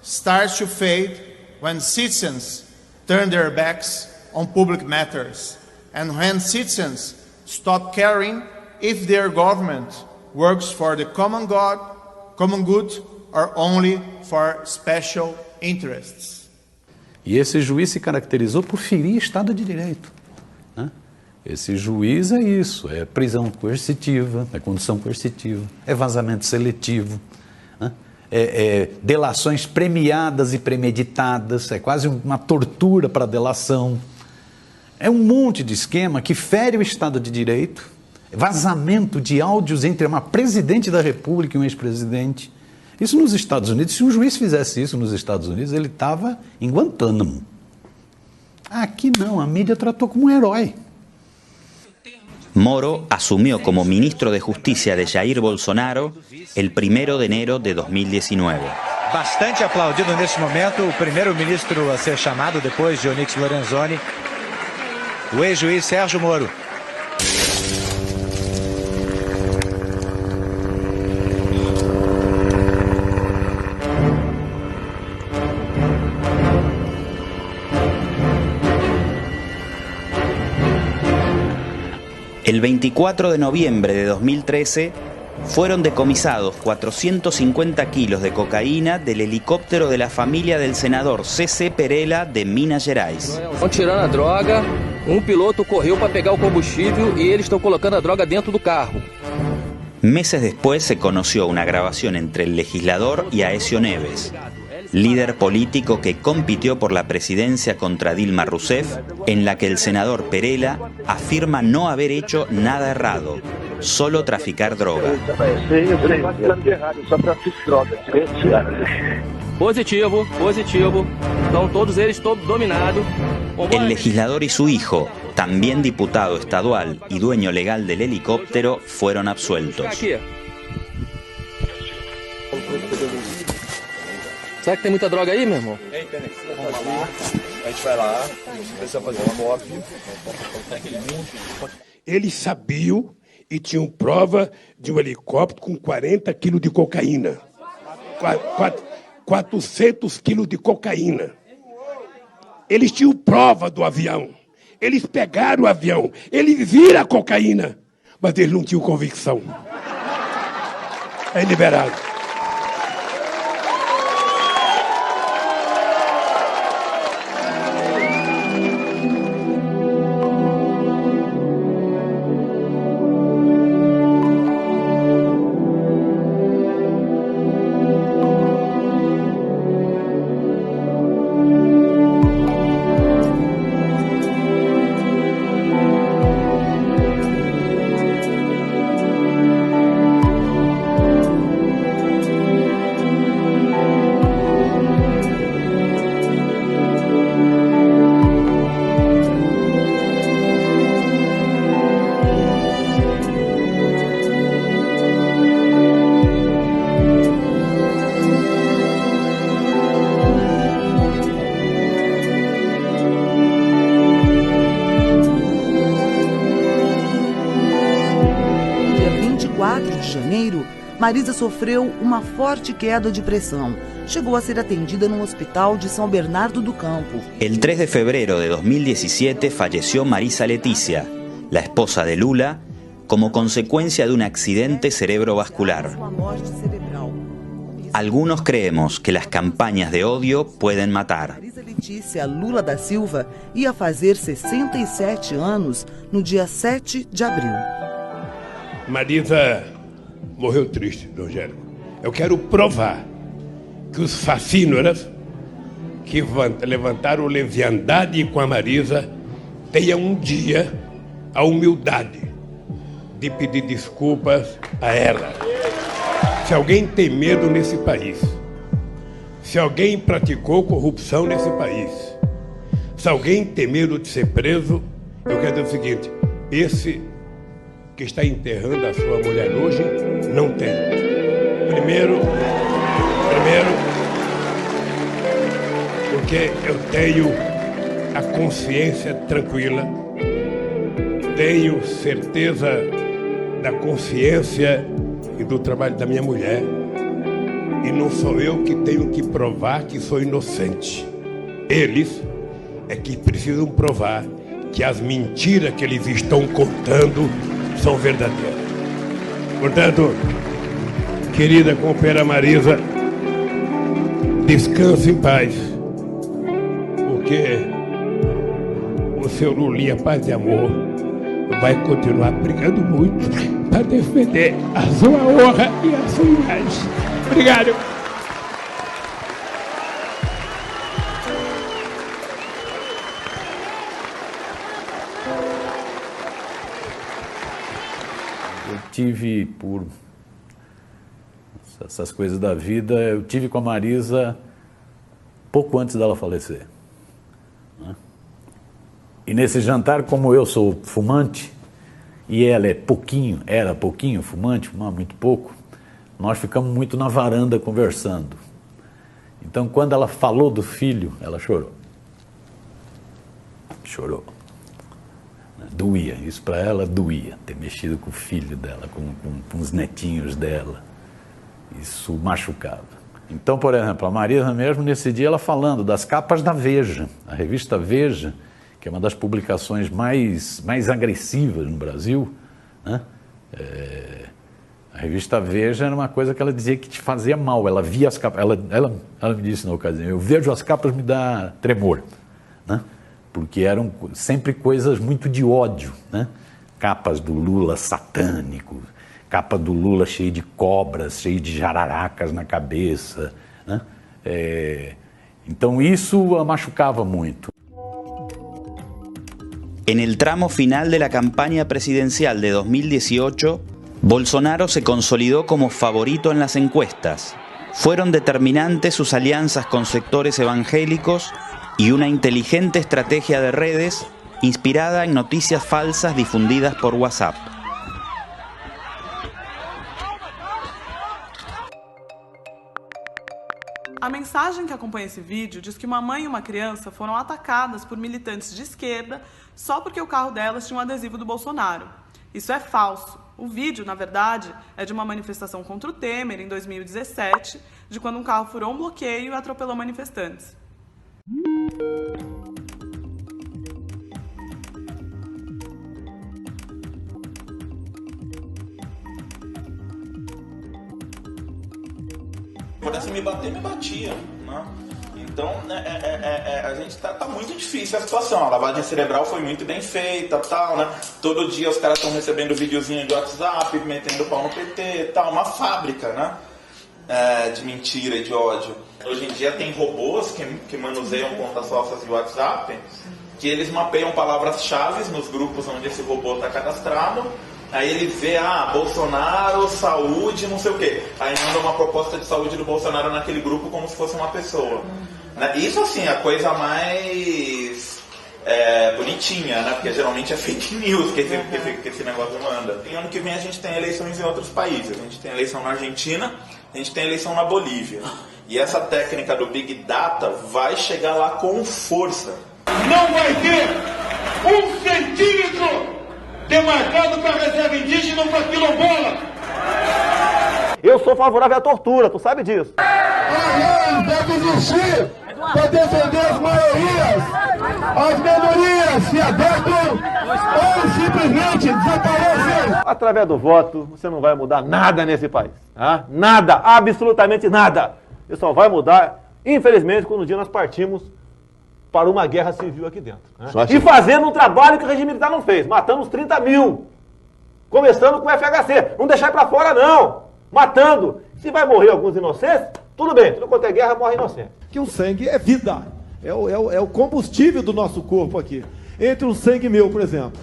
starts to fade when citizens turn their backs on public matters. And when citizens stop caring if their government works for the common good, or only for special interests. E esse juiz se caracterizou por ferir Estado de Direito. Né? Esse juiz é isso, é prisão coercitiva, é condução coercitiva, é vazamento seletivo, né? É delações premiadas e premeditadas, é quase uma tortura para delação. É um monte de esquema que fere o Estado de Direito, vazamento de áudios entre uma presidente da República e um ex-presidente. Isso nos Estados Unidos, se um juiz fizesse isso nos Estados Unidos, ele estava em Guantánamo. Aqui não, a mídia tratou como um herói. Moro asumió como ministro de Justicia de Jair Bolsonaro el 1 de enero de 2019. bastante aplaudido neste momento, o primeiro-ministro a ser chamado depois de Onyx Lorenzoni, o ex-juiz Sérgio Moro. El 24 de noviembre de 2013 fueron decomisados 450 kilos de cocaína del helicóptero de la familia del senador C.C. Perella de Minas Gerais. Estão tirando a droga, piloto correu para pegar o combustível y eles estão colocando a droga dentro do carro. Meses después se conoció una grabación entre el legislador y Aécio Neves, líder político que compitió por la presidencia contra Dilma Rousseff, en la que el senador Perella afirma no haber hecho nada errado, solo traficar droga. Positivo. Estão todos eles dominados. El legislador y su hijo, también diputado estadual y dueño legal del helicóptero, fueron absueltos. Será que tem muita droga aí, meu irmão? Tem. A gente vai lá, precisa fazer uma cópia. Eles sabiam e tinham prova de um helicóptero com 40 quilos de cocaína. 400 quilos de cocaína. Eles tinham prova do avião. Eles pegaram o avião. Eles viram a cocaína. Mas eles não tinham convicção. É liberado. Marisa sofreu uma forte queda de pressão. Llegó a ser atendida en un hospital de São Bernardo do Campo. El 3 de febrero de 2017 falleció Marisa Leticia, la esposa de Lula, como consecuencia de un accidente cerebrovascular. Algunos creemos que las campañas de odio pueden matar. Marisa Leticia Lula da Silva ia fazer 67 anos no dia 7 de abril. Marisa morreu triste, Rogério. Eu quero provar que os fascínoras que levantaram leviandade com a Marisa tenham um dia a humildade de pedir desculpas a ela. Se alguém tem medo nesse país, se alguém praticou corrupção nesse país, se alguém tem medo de ser preso, eu quero dizer o seguinte: esse que está enterrando a sua mulher hoje não tem. Primeiro, porque eu tenho a consciência tranquila, tenho certeza da consciência e do trabalho da minha mulher, e não sou eu que tenho que provar que sou inocente. Eles é que precisam provar que as mentiras que eles estão contando são verdadeiras. Portanto, querida companheira Marisa, descanse em paz, porque o seu Lulinha Paz de Amor vai continuar brigando muito para defender a sua honra e a sua imagem. Obrigado. Tive, por essas coisas da vida, eu tive com a Marisa pouco antes dela falecer. E nesse jantar, como eu sou fumante, e ela era pouquinho fumante, fumava muito pouco, nós ficamos muito na varanda conversando. Então, quando ela falou do filho, ela chorou. Chorou. Doía, isso para ela doía, ter mexido com o filho dela, com os netinhos dela. Isso machucava. Então, por exemplo, a Marisa mesmo, nesse dia, ela falando das capas da Veja, a revista Veja, que é uma das publicações mais agressivas no Brasil, né? A revista Veja era uma coisa que ela dizia que te fazia mal, ela via as capas, ela me disse na ocasião, eu vejo as capas, me dá tremor, né? Porque eram sempre coisas muito de ódio, né? Capas do Lula satânico, capa do Lula cheio de cobras, cheio de jararacas na cabeça, né? Então isso a machucava muito. En el tramo final de la campaña presidencial de 2018, Bolsonaro se consolidó como favorito en las encuestas. Fueron determinantes sus alianzas con sectores evangélicos y una inteligente estrategia de redes inspirada en noticias falsas difundidas por WhatsApp. A mensagem que acompanha esse vídeo diz que uma mãe e uma criança foram atacadas por militantes de esquerda só porque o carro delas tinha um adesivo do Bolsonaro. Isso é falso. O vídeo, na verdade, é de uma manifestação contra o Temer em 2017, de quando um carro furou um bloqueio e atropelou manifestantes. Se me bater, me batia, né? Então, a gente tá muito difícil a situação. A lavagem cerebral foi muito bem feita, tal, né? Todo dia os caras estão recebendo videozinho de WhatsApp, metendo pau no PT, tal, uma fábrica, né? De mentira e de ódio. Hoje em dia tem robôs que manuseiam contas falsas de WhatsApp, que eles mapeiam palavras-chave nos grupos onde esse robô está cadastrado. Aí ele vê, Bolsonaro, saúde, não sei o quê. Aí manda uma proposta de saúde do Bolsonaro naquele grupo como se fosse uma pessoa. Isso, assim, é a coisa mais bonitinha, né? Porque geralmente é fake news que esse negócio manda. E ano que vem a gente tem eleições em outros países. A gente tem eleição na Argentina, a gente tem eleição na Bolívia. E essa técnica do Big Data vai chegar lá com força. Não vai ter 1 centímetro demarcado para reserva indígena ou para quilombola. Eu sou favorável à tortura, tu sabe disso. Deve existir para defender as maiorias, as minorias se adaptam ou simplesmente desaparecem. Através do voto, você não vai mudar nada nesse país. Tá? Nada, absolutamente nada. Você só vai mudar, infelizmente, quando um dia nós partimos para uma guerra civil aqui dentro. Né? E fazendo um trabalho que o regime militar não fez, matando uns 30 mil. Começando com o FHC. Não deixar para fora, não. Matando. Se vai morrer alguns inocentes, tudo bem. Tudo quanto é guerra, morre inocente. Que o sangue é vida. É o combustível do nosso corpo aqui. Entre um sangue meu, por exemplo,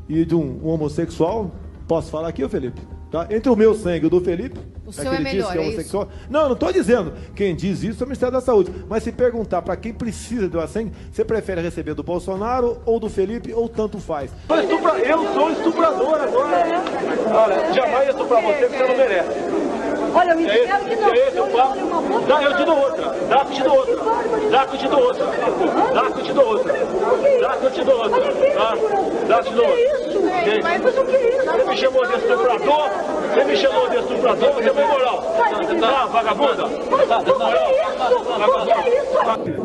e de um homossexual, posso falar aqui, Felipe? Tá? Entre o meu sangue e o do Felipe, o seu é melhor, que é homossexual. Isso? Não estou dizendo. Quem diz isso é o Ministério da Saúde. Mas se perguntar para quem precisa de doar sangue, você prefere receber do Bolsonaro ou do Felipe ou tanto faz? Eu sou estuprador agora. Olha, jamais ia estuprar você que você não merece. Olha, eu espero que não. Dá, eu te dou outra. Dá que eu te dou outra. Dá que eu te dou outra. Dá que eu te dou outra. Dá que eu te dou outra. Dá que eu te dou outra. Mas o que é isso? Você me chamou de estuprador? Você me chamou de estuprador? Você foi moral. Tá, vagabunda?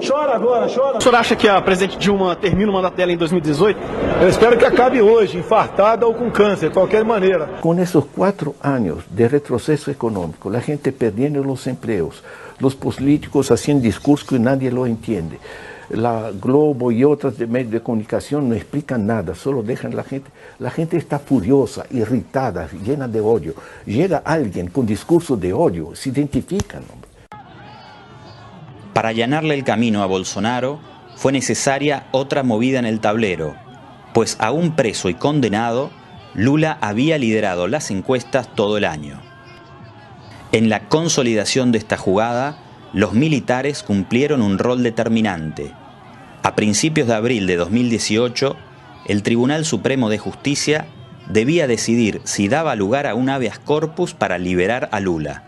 Chora agora, chora. O senhor acha que a presidente Dilma termina o mandato dela em 2018? Eu espero que acabe hoje, infartada ou com câncer, de qualquer maneira. Com esses 4 anos de retrocesso econômico, a gente perdendo os empregos, os políticos fazendo discursos que nadie lo entende. La Globo y otras de medios de comunicación no explican nada, solo dejan la gente está furiosa, irritada, llena de odio. Llega alguien con discurso de odio, se identifican. Para allanarle el camino a Bolsonaro, fue necesaria otra movida en el tablero, pues aún preso y condenado, Lula había liderado las encuestas todo el año. En la consolidación de esta jugada, los militares cumplieron un rol determinante. A principios de abril de 2018, el Tribunal Supremo de Justicia debía decidir si daba lugar a un habeas corpus para liberar a Lula.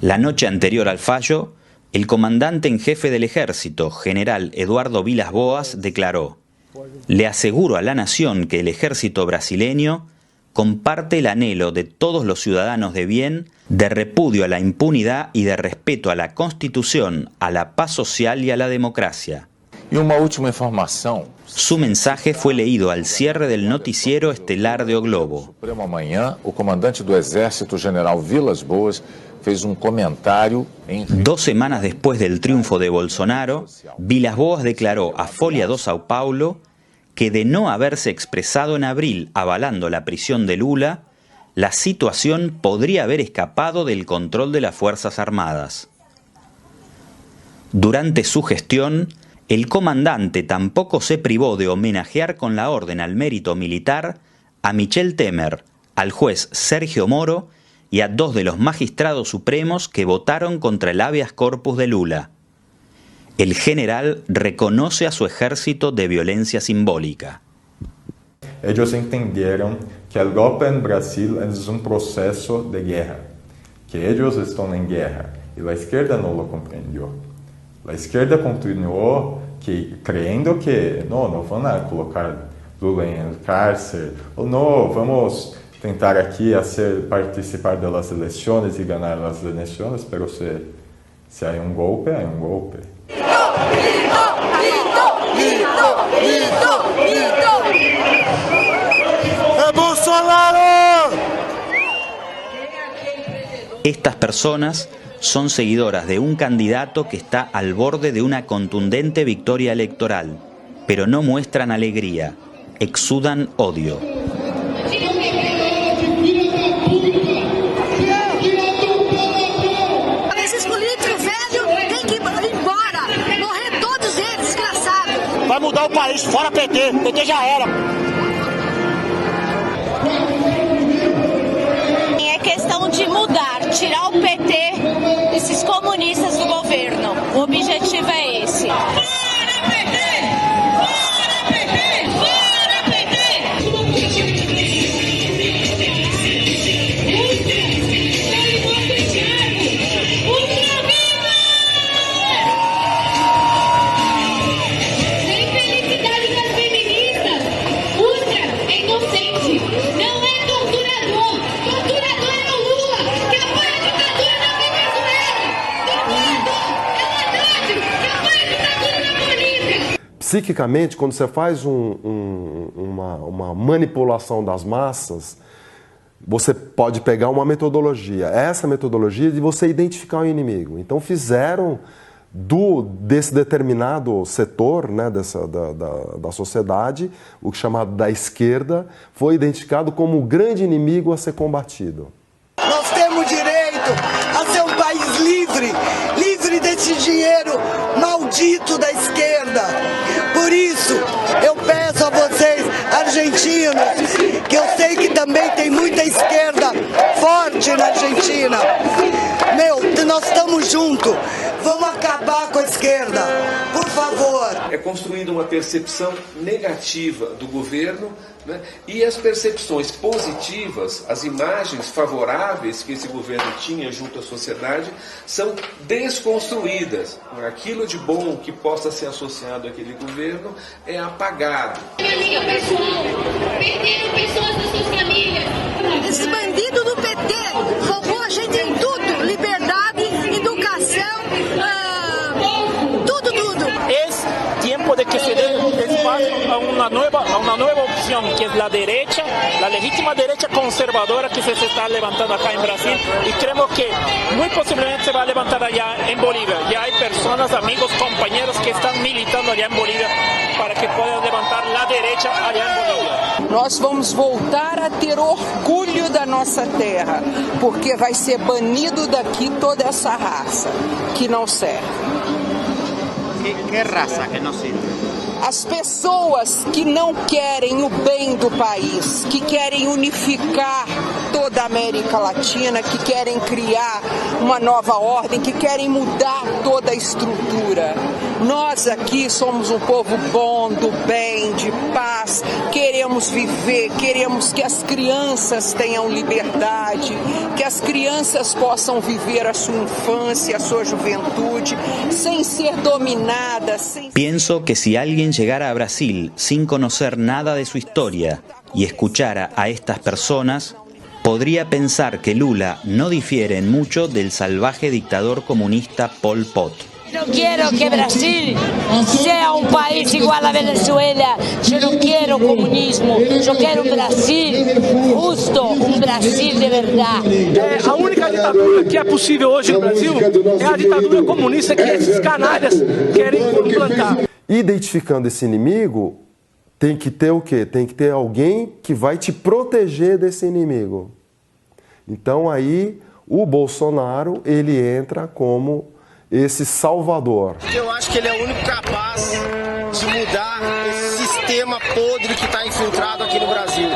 La noche anterior al fallo, el comandante en jefe del ejército, general Eduardo Vilas Boas, declaró: "Le aseguro a la nación que el ejército brasileño comparte el anhelo de todos los ciudadanos de bien de repudio a la impunidad y de respeto a la Constitución, a la paz social y a la democracia". Y una última información. Su mensaje fue leído al cierre del noticiero estelar de O Globo. Supremo amanhã, o comandante do Exército, general Vilas Boas, fez comentario en... 2 semanas después del triunfo de Bolsonaro, Vilas Boas declaró a Folha do São Paulo que de no haberse expresado en abril avalando la prisión de Lula, la situación podría haber escapado del control de las Fuerzas Armadas. Durante su gestión, el comandante tampoco se privó de homenajear con la Orden al Mérito Militar a Michel Temer, al juez Sergio Moro y a 2 de los magistrados supremos que votaron contra el habeas corpus de Lula. El general reconoce a su ejército de violencia simbólica. Ellos entendieron que el golpe en Brasil es un proceso de guerra, que ellos están en guerra, y la izquierda no lo comprendió. La izquierda continuó creyendo que no van a colocar Lula en el cárcel, o no, vamos tentar aquí participar de las elecciones y ganar las elecciones, pero si hay un golpe, hay un golpe. Estas personas son seguidoras de un candidato que está al borde de una contundente victoria electoral, pero no muestran alegría, exudan odio. Esses políticos velhos têm que ir embora, morrer todos eles, desgraçados. Vai mudar o país, fora PT, PT já era. É questão de mudar, tirar o PT, esses comunistas do governo. O objetivo é esse. Fora PT! Fora PT! Fora PT! Sem felicidade das feministas. Ultra é inocente, não é torturador. Torturador é o Lula, que apoia a ditadura na Venezuela. Torturador é o Haddad, que apoia a ditadura na Bolívia. Psiquicamente, quando você faz uma manipulação das massas, você pode pegar uma metodologia. Essa metodologia é de você identificar o inimigo. Então fizeram desse determinado setor, né, da sociedade, o que é chamado da esquerda, foi identificado como o grande inimigo a ser combatido. Nós temos direito a ser um país livre, livre desse dinheiro maldito da esquerda. Por isso, eu peço a vocês, argentinos, que eu sei que também tem muita esquerda forte na Argentina. Nós estamos juntos. Vamos acabar com a esquerda, por favor. É construindo uma percepção negativa do governo, né? E as percepções positivas, as imagens favoráveis que esse governo tinha junto à sociedade, são desconstruídas. Aquilo de bom que possa ser associado àquele governo é apagado. Minha amiga pessoal, perderam pessoas das suas famílias. Esse bandido do PT roubou a gente em tudo, liberdade, educação, tudo. Es tiempo de que se dé espacio a una nueva opción, que es la derecha, la legítima derecha conservadora que se está levantando acá en Brasil, y creemos que muy posiblemente se va a levantar allá en Bolivia. Ya hay personas, amigos, compañeros que están militando allá en Bolivia para que puedan levantar la derecha allá en Bolívia. Nós vamos voltar a ter orgulho da nossa terra, porque vai ser banido daqui toda essa raça que não serve. Que raça que não serve? As pessoas que não querem o bem do país, que querem unificar toda toda a América Latina que querem criar uma nova ordem, que querem mudar toda a estrutura. Nós aqui somos um povo bom, do bem, de paz, queremos viver, queremos que as crianças tenham liberdade, que as crianças possam viver a sua infância, a sua juventude, sem ser dominadas. Pienso que si alguien llegara a Brasil sin conocer nada de su historia y escuchara a estas personas, podría pensar que Lula no difiere en mucho del salvaje dictador comunista Pol Pot. No quiero que Brasil sea un país igual a Venezuela. Yo no quiero comunismo. Yo quiero un Brasil justo, un Brasil de verdad. A única ditadura que é possível hoje no Brasil é a ditadura comunista que esses canalhas querem implantar. Identificando esse inimigo, tem que ter o quê? Tem que ter alguém que vai te proteger desse inimigo. Então aí o Bolsonaro, ele entra como esse salvador. Eu acho que ele é o único capaz de mudar esse sistema podre que está infiltrado aqui no Brasil.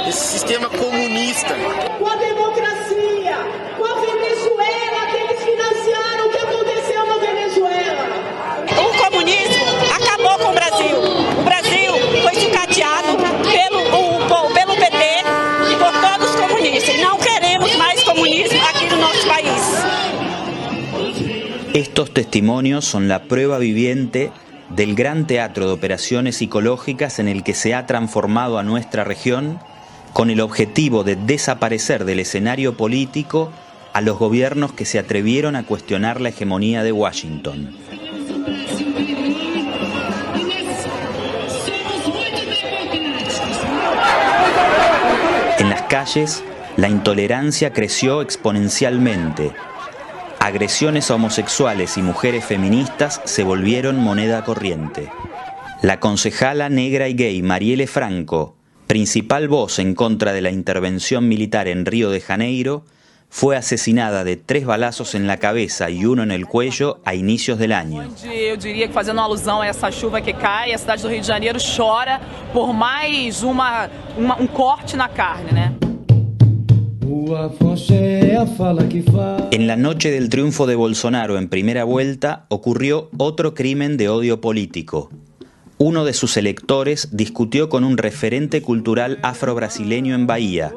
Esse sistema comunista. Com a democracia, com a Venezuela, que eles financiaram o que aconteceu na Venezuela. O comunismo acabou com o Brasil. O Brasil foi sucateado pelo PT e por todos os comunistas. E não queremos mais comunismo aqui no nosso país. Estos testimonios son la prueba viviente del gran teatro de operaciones psicológicas en el que se ha transformado a nuestra región con el objetivo de desaparecer del escenario político a los gobiernos que se atrevieron a cuestionar la hegemonía de Washington. En las calles, la intolerancia creció exponencialmente. Agresiones a homosexuales y mujeres feministas se volvieron moneda corriente. La concejala negra y gay Marielle Franco, principal voz en contra de la intervención militar en Río de Janeiro, fue asesinada de 3 balazos en la cabeza y 1 en el cuello a inicios del año. Eu diria que, fazendo alusão a essa chuva que cai, a cidade do Rio de Janeiro chora por mais um corte na carne, né? En la noche del triunfo de Bolsonaro en primera vuelta ocurrió otro crimen de odio político. Uno de sus electores discutió con un referente cultural afro-brasileño en Bahía.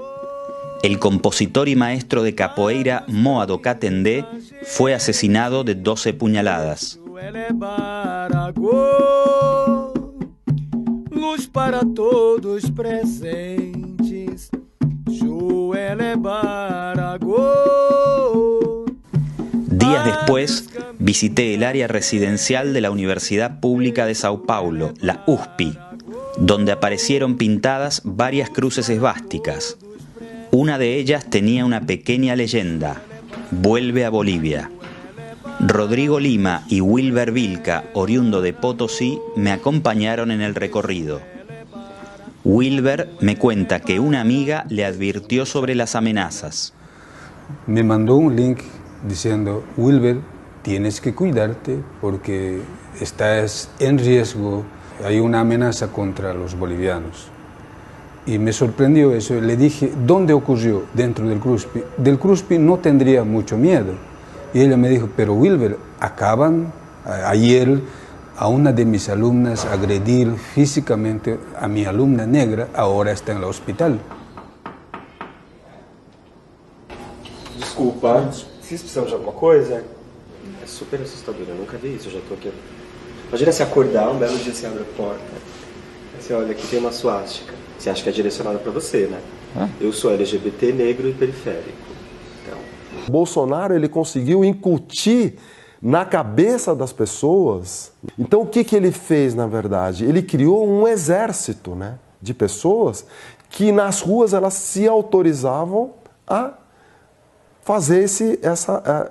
El compositor y maestro de capoeira Moado Katendé fue asesinado de 12 puñaladas. Luz para todos presentes. Días después, visité el área residencial de la Universidad Pública de Sao Paulo, la USP, donde aparecieron pintadas varias cruces esvásticas. Una de ellas tenía una pequeña leyenda: "Vuelve a Bolivia". Rodrigo Lima y Wilber Vilca, oriundo de Potosí, me acompañaron en el recorrido. Wilber me cuenta que una amiga le advirtió sobre las amenazas. Me mandó un link diciendo: Wilber, tienes que cuidarte porque estás en riesgo, hay una amenaza contra los bolivianos. Y me sorprendió eso, le dije: ¿dónde ocurrió? Dentro del CRUSPI. Del CRUSPI no tendría mucho miedo. Y ella me dijo: pero Wilber, acaban ayer a una de mis alumnas agredir físicamente a mi alumna negra, ahora está en el hospital. Desculpa, vocês precisam de alguma coisa? É super assustador, eu nunca vi isso, eu já tô aqui. Imagina se acordar, um belo dia você abre a porta, você olha, aqui tem uma suástica, você acha que é direcionada para você, né? Eu sou LGBT, negro e periférico. Então... Bolsonaro, ele conseguiu incutir na cabeça das pessoas. Então o que ele fez, na verdade? Ele criou um exército, né, de pessoas que nas ruas elas se autorizavam a fazer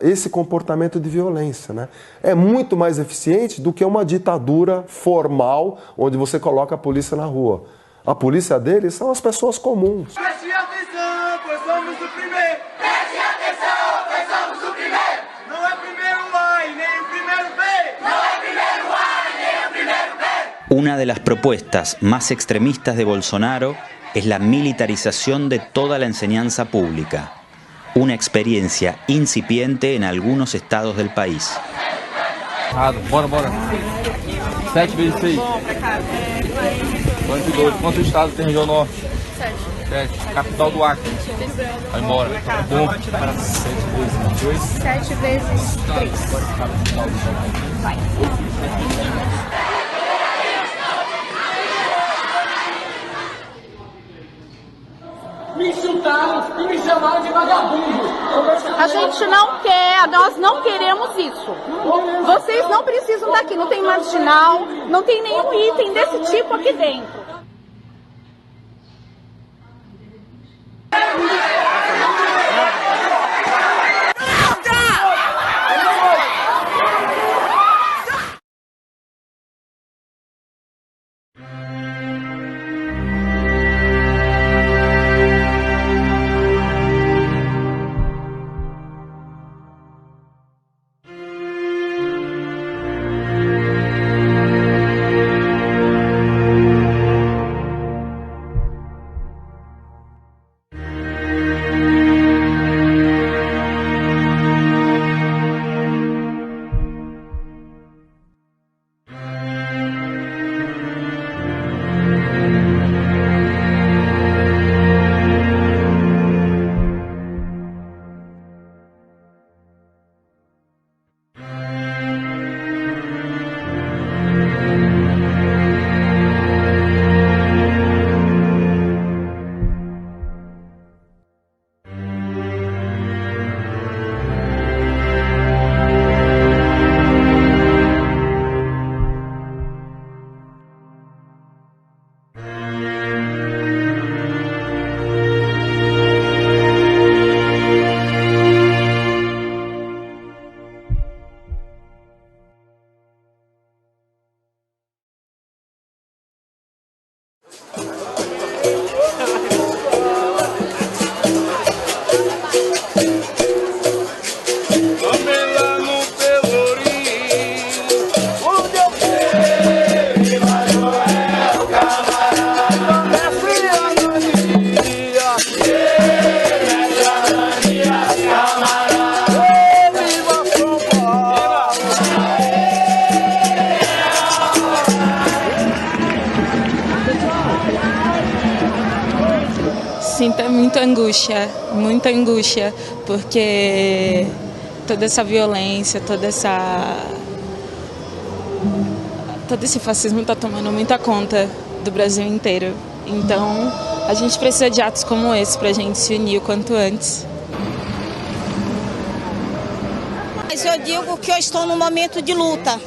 esse comportamento de violência, né? É muito mais eficiente do que uma ditadura formal onde você coloca a polícia na rua. A polícia deles são as pessoas comuns. Preste atenção, pois vamos suprimir. Preste atenção, pois vamos suprimir. Não é primeiro A e nem o primeiro B. Não é primeiro A e nem o primeiro B. Una de las propuestas más extremistas de Bolsonaro es la militarización de toda la enseñanza pública, una experiencia incipiente en algunos estados del país. Bora. 7 vezes 6. Quantos estados tem região norte? 7. Capital do Acre. Vai embora. Bom. 7 vezes 2. 7 vezes 3. Vai. Me insultaram e me chamaram de vagabundo. A gente não quer, nós não queremos isso. Vocês não precisam daqui, não tem marginal, não tem nenhum item desse tipo aqui dentro. Sinto muita angústia, porque toda essa violência, todo esse fascismo está tomando muita conta do Brasil inteiro. Então, a gente precisa de atos como esse para a gente se unir o quanto antes. Mas eu digo que eu estou num momento de luta.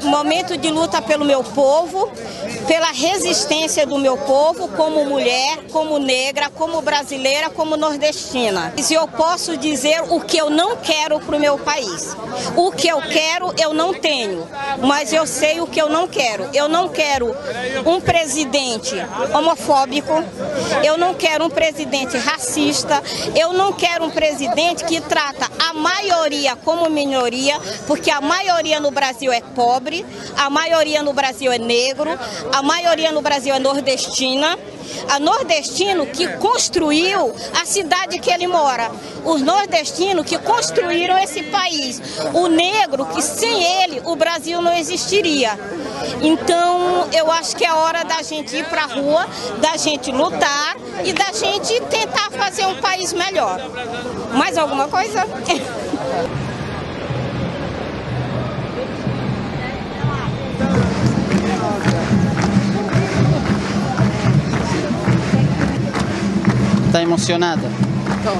Momento de luta pelo meu povo, pela resistência do meu povo, como mulher, como negra, como brasileira, como nordestina. E eu posso dizer o que eu não quero para o meu país. O que eu quero eu não tenho, mas eu sei o que eu não quero. Eu não quero um presidente homofóbico, eu não quero um presidente racista, eu não quero um presidente que trata a maioria como minoria, porque a maioria no Brasil é pobre, a maioria no Brasil é negro, a maioria no Brasil é nordestina. A nordestino que construiu a cidade que ele mora, os nordestinos que construíram esse país, o negro que sem ele o Brasil não existiria. Então eu acho que é hora da gente ir para a rua, da gente lutar e da gente tentar fazer um país melhor. Mais alguma coisa? Tá emocionada? Tô.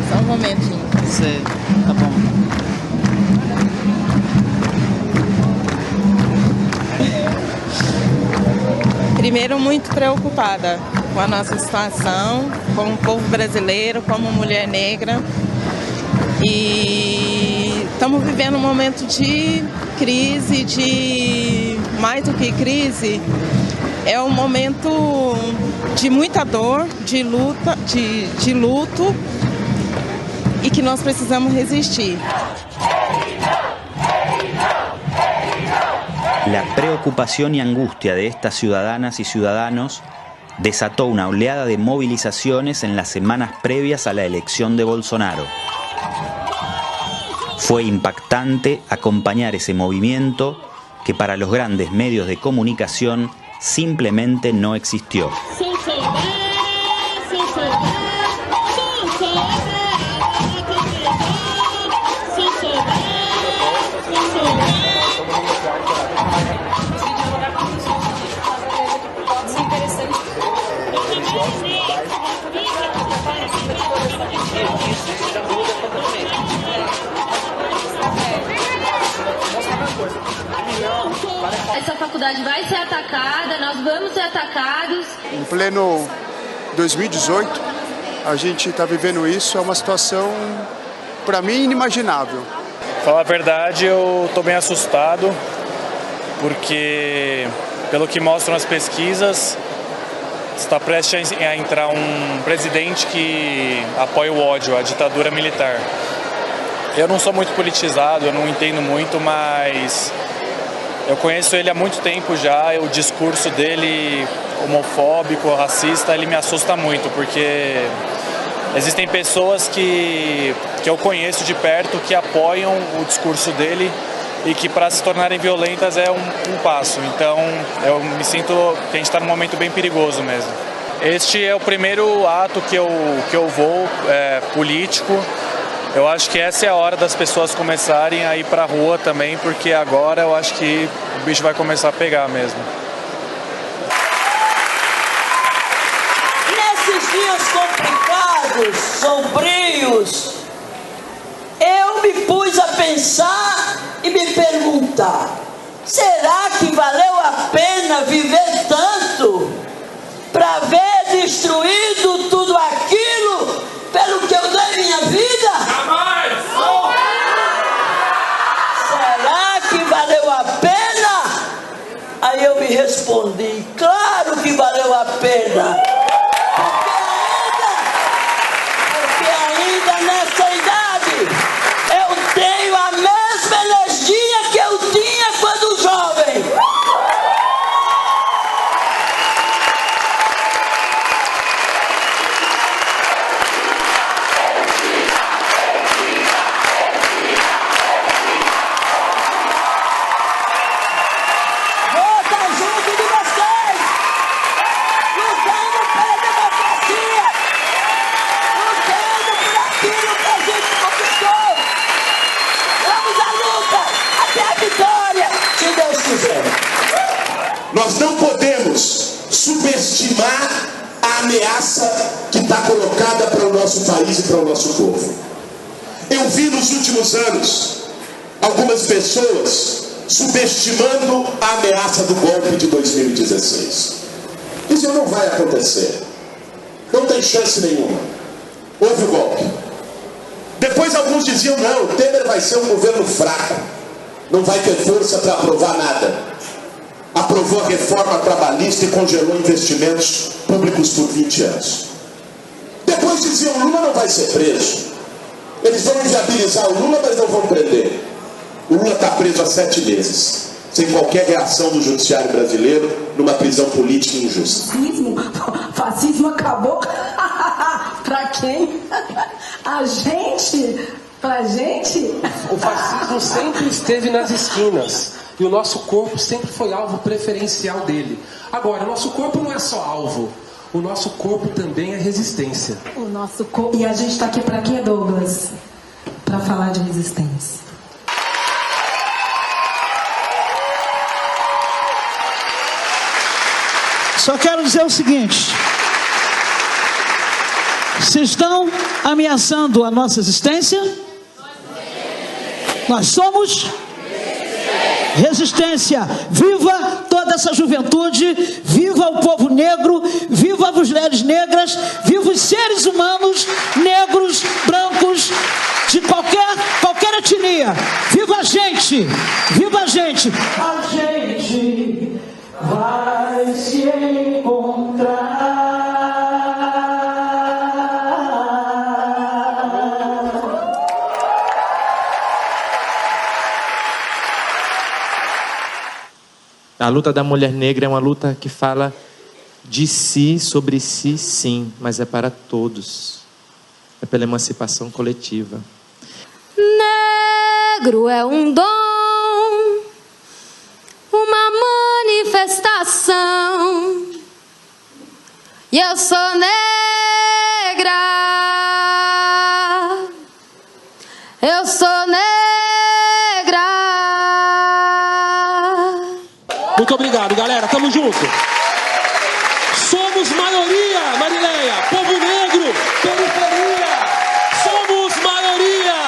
Só um momentinho. Sei, tá bom. Primeiro, muito preocupada com a nossa situação, como povo brasileiro, como mulher negra. E estamos vivendo um momento de crise, mais do que crise, é um momento de muita dor, de luta, de luto, e que nós precisamos resistir. La preocupación y angustia de estas ciudadanas y ciudadanos desató una oleada de movilizaciones en las semanas previas a la elección de Bolsonaro. Fue impactante acompañar ese movimiento que para los grandes medios de comunicación simplemente no existió. Essa faculdade vai ser atacada, nós vamos ser atacados. Em pleno 2018, a gente está vivendo isso, é uma situação, para mim, inimaginável. Falar a verdade, eu estou bem assustado, porque, pelo que mostram as pesquisas, está prestes a entrar um presidente que apoia o ódio, a ditadura militar. Eu não sou muito politizado, eu não entendo muito, mas eu conheço ele há muito tempo já, o discurso dele homofóbico, racista, ele me assusta muito, porque existem pessoas que eu conheço de perto que apoiam o discurso dele e que para se tornarem violentas é um passo. Então eu me sinto que a gente está num momento bem perigoso mesmo. Este é o primeiro ato que eu vou político. Eu acho que essa é a hora das pessoas começarem a ir para a rua também, porque agora eu acho que o bicho vai começar a pegar mesmo. Nesses dias complicados, sombrios, eu me pus a pensar e me perguntar: será que valeu a pena viver tanto para ver destruído tudo aquilo pelo que eu dei minha vida? Jamais! Será que valeu a pena? Aí eu me respondi: claro que valeu a pena. Porque ainda nessa idade eu tenho a mesma energia que eu tinha quando jovem. Nós não podemos subestimar a ameaça que está colocada para o nosso país e para o nosso povo. Eu vi nos últimos anos algumas pessoas subestimando a ameaça do golpe de 2016. Isso não vai acontecer. Não tem chance nenhuma. Houve o golpe. Depois alguns diziam: não, o Temer vai ser um governo fraco, não vai ter força para aprovar nada. Aprovou a reforma trabalhista e congelou investimentos públicos por 20 anos. Depois diziam: Lula não vai ser preso. Eles vão inviabilizar o Lula, mas não vão prender. O Lula está preso há 7 meses, sem qualquer reação do judiciário brasileiro, numa prisão política injusta. Fascismo acabou? Pra quem? A gente? Pra gente? O fascismo sempre esteve nas esquinas. E o nosso corpo sempre foi alvo preferencial dele. Agora, o nosso corpo não é só alvo. O nosso corpo também é resistência. O nosso corpo... E a gente está aqui para quê, Douglas? Para falar de resistência. Só quero dizer o seguinte: se estão ameaçando a nossa existência, nós somos resistência. Viva toda essa juventude, viva o povo negro, viva as mulheres negras, viva os seres humanos negros, brancos, de qualquer etnia. Viva a gente, viva a gente. A gente vai se encontrar. A luta da mulher negra é uma luta que fala de si, sobre si, sim, mas é para todos. É pela emancipação coletiva. Negro é um dom, uma manifestação. E eu sou negra. Eu sou negra. Muito obrigado, galera. Tamo junto. Somos maioria, Marileia. Povo negro, periferia. Somos maioria.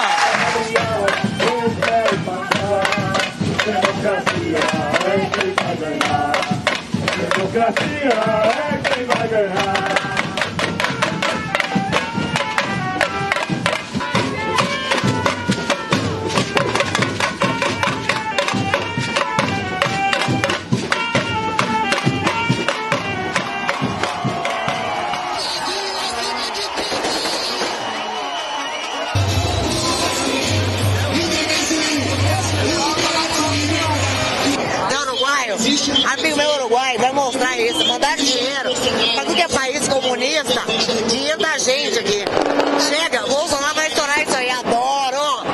Democracia é quem vai ganhar. Democracia é quem vai ganhar. Amigo meu uruguaio, vai mostrar isso, mandar dinheiro para tudo que é país comunista, dinheiro da gente aqui. Chega, Bolsonaro vai estourar isso aí, adoro.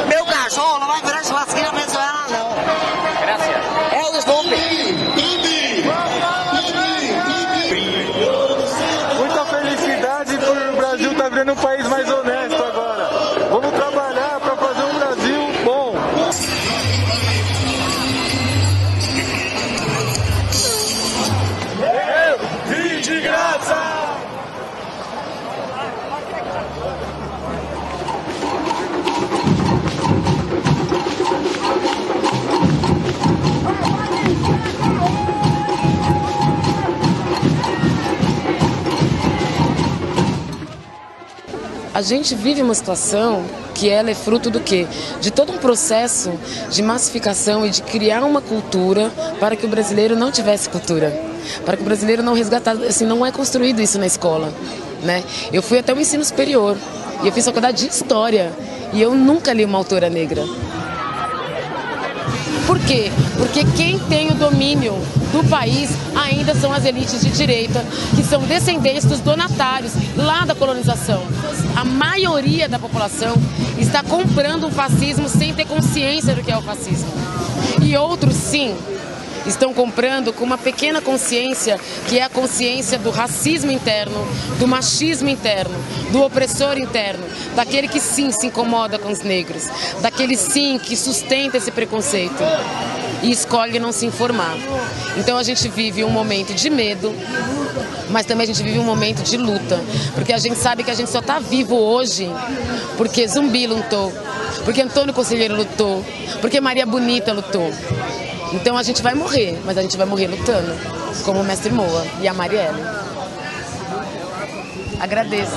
Meu cachorro não vai virar churrasqueira venezuela não. É o Snoopy. Muita felicidade por o Brasil estar virando um país mais honesto agora. Vamos trabalhar para fazer um Brasil bom. E de graça! A gente vive uma situação que ela é fruto do quê? De todo um processo de massificação e de criar uma cultura para que o brasileiro não tivesse cultura. Para que o brasileiro não resgatasse, assim, não é construído isso na escola, né? Eu fui até o ensino superior e eu fiz faculdade de História e eu nunca li uma autora negra. Por quê? Porque quem tem o domínio do país ainda são as elites de direita, que são descendentes dos donatários lá da colonização. A maioria da população está comprando um fascismo sem ter consciência do que é o fascismo. E outros, sim, estão comprando com uma pequena consciência, que é a consciência do racismo interno, do machismo interno, do opressor interno, daquele que sim se incomoda com os negros, daquele sim que sustenta esse preconceito e escolhe não se informar. Então a gente vive um momento de medo, mas também a gente vive um momento de luta, porque a gente sabe que a gente só está vivo hoje porque Zumbi lutou, porque Antônio Conselheiro lutou, porque Maria Bonita lutou. Então a gente vai morrer, mas a gente vai morrer lutando, como o Mestre Moa e a Marielle. Agradeço.